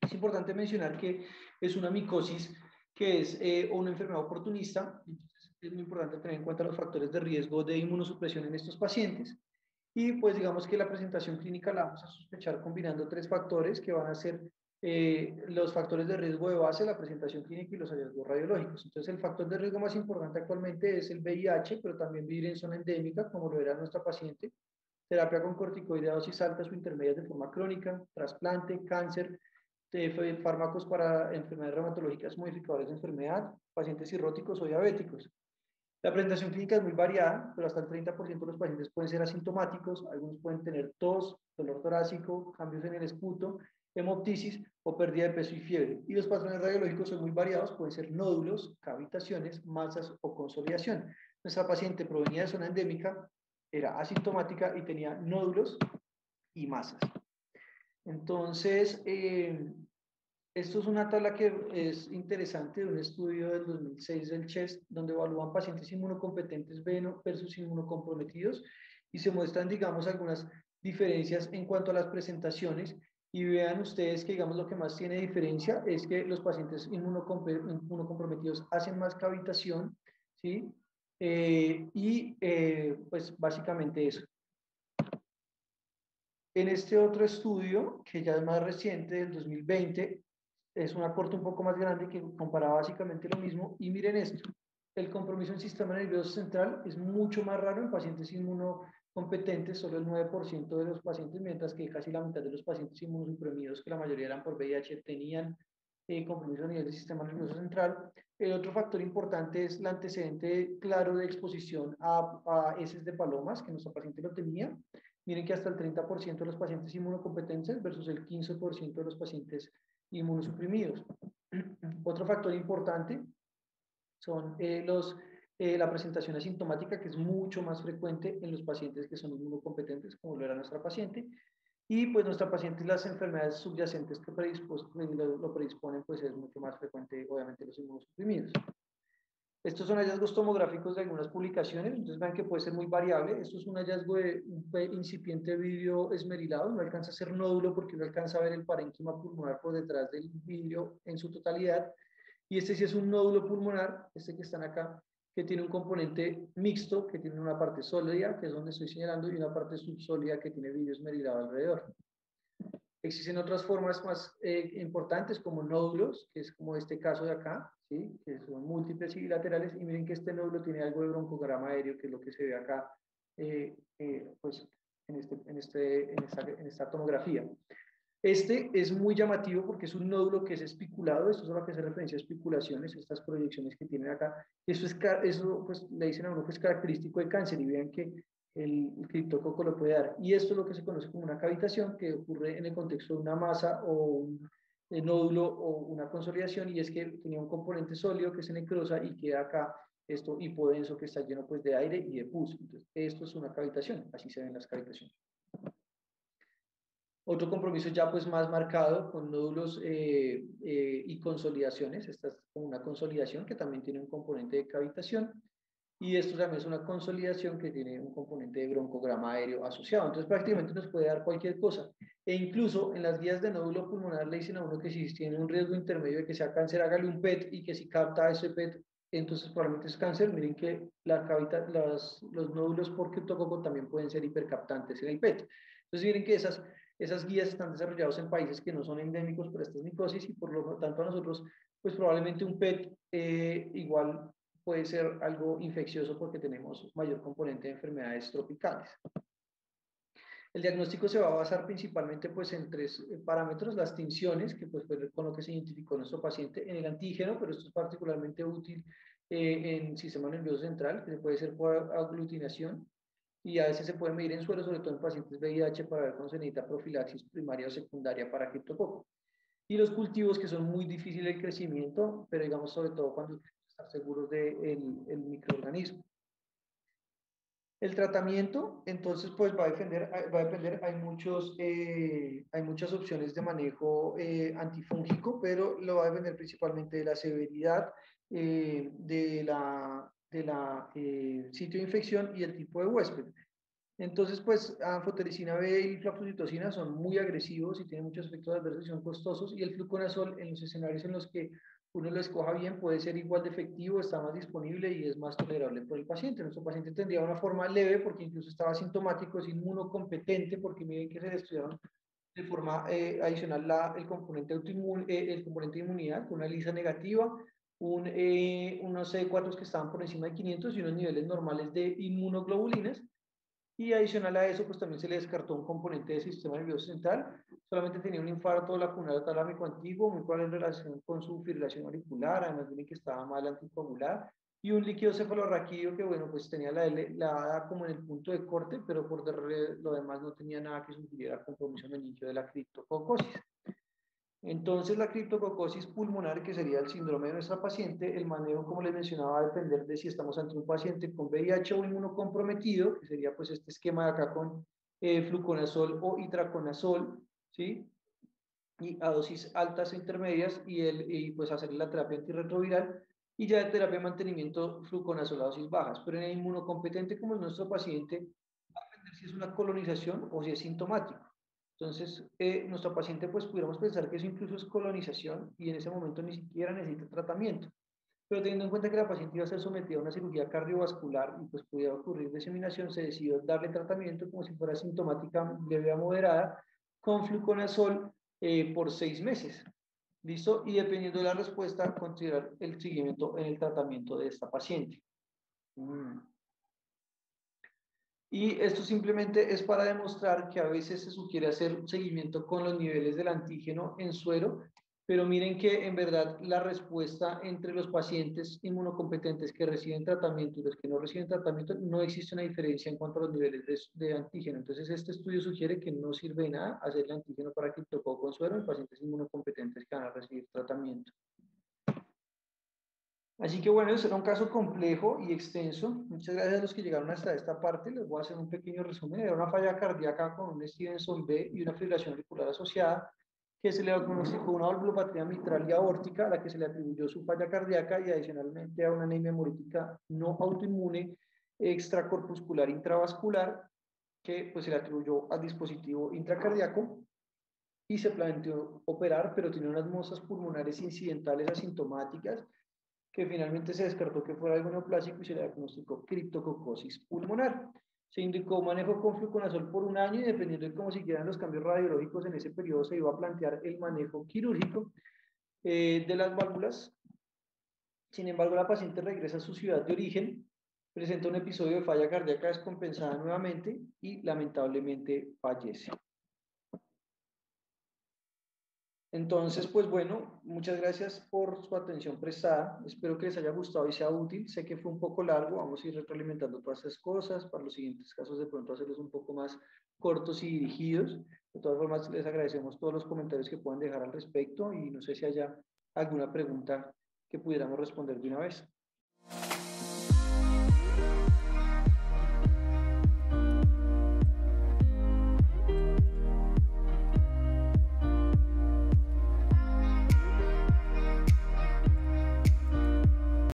Es importante mencionar que es una micosis que es una enfermedad oportunista, entonces es muy importante tener en cuenta los factores de riesgo de inmunosupresión en estos pacientes. Y pues digamos que la presentación clínica la vamos a sospechar combinando tres factores que van a ser los factores de riesgo de base, la presentación clínica y los hallazgos radiológicos. Entonces el factor de riesgo más importante actualmente es el VIH, pero también vivir en zona endémica, como lo era nuestra paciente, terapia con corticoide a dosis altas o intermedias de forma crónica, trasplante, cáncer, fármacos para enfermedades reumatológicas modificadores de enfermedad, pacientes cirróticos o diabéticos. La presentación clínica es muy variada, pero hasta el 30% de los pacientes pueden ser asintomáticos, algunos pueden tener tos, dolor torácico, cambios en el esputo, hemoptisis o pérdida de peso y fiebre. Y los patrones radiológicos son muy variados, pueden ser nódulos, cavitaciones, masas o consolidación. Nuestra paciente provenía de zona endémica, era asintomática y tenía nódulos y masas. Entonces, esto es una tabla que es interesante de un estudio del 2006 del CHEST, donde evalúan pacientes inmunocompetentes versus inmunocomprometidos y se muestran, digamos, algunas diferencias en cuanto a las presentaciones. Y vean ustedes que, digamos, lo que más tiene diferencia es que los pacientes inmunocomprometidos hacen más cavitación, ¿sí? Pues básicamente eso. En este otro estudio, que ya es más reciente, del 2020, es un aporte un poco más grande que comparaba básicamente lo mismo. Y miren esto, el compromiso en sistema nervioso central es mucho más raro en pacientes inmunocompetentes, solo el 9% de los pacientes, mientras que casi la mitad de los pacientes inmunosuprimidos, que la mayoría eran por VIH, tenían compromiso a nivel del sistema nervioso central. El otro factor importante es el antecedente claro de exposición a heces de palomas, que nuestra paciente lo tenía. Miren que hasta el 30% de los pacientes inmunocompetentes versus el 15% de los pacientes inmunosuprimidos. Otro factor importante son la presentación asintomática, que es mucho más frecuente en los pacientes que son inmunocompetentes, como lo era nuestra paciente. Y pues nuestra paciente, las enfermedades subyacentes que lo predisponen, pues es mucho más frecuente, obviamente, los inmunosuprimidos. Estos son hallazgos tomográficos de algunas publicaciones, entonces vean que puede ser muy variable. Esto es un hallazgo de un incipiente vidrio esmerilado, no alcanza a ser nódulo porque no alcanza a ver el parénquima pulmonar por detrás del vidrio en su totalidad. Y este sí es un nódulo pulmonar, este que están acá, que tiene un componente mixto, que tiene una parte sólida, que es donde estoy señalando, y una parte subsólida que tiene vidrio esmerilado alrededor. Existen otras formas más importantes como nódulos, que es como este caso de acá, ¿sí? Que son múltiples y bilaterales, y miren que este nódulo tiene algo de broncograma aéreo, que es lo que se ve acá pues, en esta tomografía. Este es muy llamativo porque es un nódulo que es espiculado, esto es a lo que se referencia a espiculaciones, estas proyecciones que tienen acá. Eso pues, le dicen a uno que es característico de cáncer y vean que el criptococo lo puede dar. Y esto es lo que se conoce como una cavitación que ocurre en el contexto de una masa o un nódulo o una consolidación, y es que tenía un componente sólido que se necrosa y queda acá esto hipodenso que está lleno pues de aire y de pus. Entonces, esto es una cavitación, así se ven las cavitaciones. Otro compromiso ya pues más marcado con nódulos y consolidaciones. Esta es como una consolidación que también tiene un componente de cavitación. Y esto también es una consolidación que tiene un componente de broncograma aéreo asociado. Entonces prácticamente nos puede dar cualquier cosa. E incluso en las guías de nódulo pulmonar le dicen a uno que si tiene un riesgo intermedio de que sea cáncer, hágale un PET, y que si capta ese PET, entonces probablemente es cáncer. Miren que los nódulos por criptococo también pueden ser hipercaptantes en el PET. Entonces miren que esas guías están desarrolladas en países que no son endémicos por estas micosis, y por lo tanto a nosotros, pues probablemente un PET igual puede ser algo infeccioso porque tenemos mayor componente de enfermedades tropicales. El diagnóstico se va a basar principalmente pues, en tres parámetros: las tinciones, que pues, fue con lo que se identificó nuestro paciente; en el antígeno, pero esto es particularmente útil en sistema nervioso central, que puede ser por aglutinación, y a veces se puede medir en suero, sobre todo en pacientes VIH, para ver cuando se necesita profilaxis primaria o secundaria para criptococo. Y los cultivos, que son muy difíciles de crecimiento, pero digamos sobre todo cuando estar seguros del microorganismo. El tratamiento, entonces, pues va a depender, hay muchas opciones de manejo antifúngico, pero lo va a depender principalmente de la severidad de la sitio de infección y el tipo de huésped. Entonces, pues, anfotericina B y flaflucitocina son muy agresivos y tienen muchos efectos adversos y son costosos, y el fluconazol, en los escenarios en los que uno lo escoja bien, puede ser igual de efectivo, está más disponible y es más tolerable por el paciente. Nuestro paciente tendría una forma leve porque incluso estaba asintomático, es inmunocompetente, porque miren que se le estudiaron de forma adicional el componente el componente de inmunidad, con una ELISA negativa, unos CD4 que estaban por encima de 500 y unos niveles normales de inmunoglobulinas. Y adicional a eso, pues también se le descartó un componente del sistema nervioso central. Solamente tenía un infarto lacunar talámico antiguo, muy probable en relación con su fibrilación auricular, además de que estaba mal anticoagular, y un líquido cefalorraquídeo que, bueno, pues tenía la A como en el punto de corte, pero por lo demás no tenía nada que sugiriera compromiso meningio de la criptococosis. Entonces, la criptococosis pulmonar, que sería el síndrome de nuestra paciente, el manejo, como les mencionaba, va a depender de si estamos ante un paciente con VIH o inmunocomprometido, que sería pues este esquema de acá con fluconazol o itraconazol, ¿sí? Y a dosis altas e intermedias, y pues hacer la terapia antirretroviral, y ya de terapia de mantenimiento fluconazol a dosis bajas. Pero en el inmunocompetente, como es nuestro paciente, va a depender si es una colonización o si es sintomático. Entonces, nuestro paciente, pues pudiéramos pensar que eso incluso es colonización, y en ese momento ni siquiera necesita tratamiento. Pero teniendo en cuenta que la paciente iba a ser sometida a una cirugía cardiovascular y pues pudiera ocurrir diseminación, se decidió darle tratamiento como si fuera sintomática leve a moderada con fluconazol por 6 meses. ¿Listo? Y dependiendo de la respuesta, considerar el seguimiento en el tratamiento de esta paciente. Y esto simplemente es para demostrar que a veces se sugiere hacer un seguimiento con los niveles del antígeno en suero, pero miren que en verdad la respuesta entre los pacientes inmunocompetentes que reciben tratamiento y los que no reciben tratamiento, no existe una diferencia en cuanto a los niveles de antígeno. Entonces este estudio sugiere que no sirve de nada hacer el antígeno para criptococo en suero en pacientes inmunocompetentes que van a recibir tratamiento. Así que bueno, eso era un caso complejo y extenso. Muchas gracias a los que llegaron hasta esta parte. Les voy a hacer un pequeño resumen. Era una falla cardíaca con un Stevenson B y una fibrilación auricular asociada, que se le diagnosticó una valvulopatía mitral y aórtica, a la que se le atribuyó su falla cardíaca, y adicionalmente a una anemia hemolítica no autoinmune extracorpuscular intravascular, que pues se le atribuyó al dispositivo intracardíaco. y se planteó operar, pero tenía unas muestras pulmonares incidentales asintomáticas que finalmente se descartó que fuera algo neoplásico y se le diagnosticó criptococosis pulmonar. Se indicó manejo con fluconazol por un año y dependiendo de cómo siguieran los cambios radiológicos en ese periodo se iba a plantear el manejo quirúrgico de las válvulas. Sin embargo, la paciente regresa a su ciudad de origen, presenta un episodio de falla cardíaca descompensada nuevamente y lamentablemente fallece. Entonces, pues bueno, muchas gracias por su atención prestada. Espero que les haya gustado y sea útil. Sé que fue un poco largo, vamos a ir retroalimentando todas esas cosas. Para los siguientes casos, de pronto hacerlos un poco más cortos y dirigidos. De todas formas, les agradecemos todos los comentarios que puedan dejar al respecto y no sé si haya alguna pregunta que pudiéramos responder de una vez.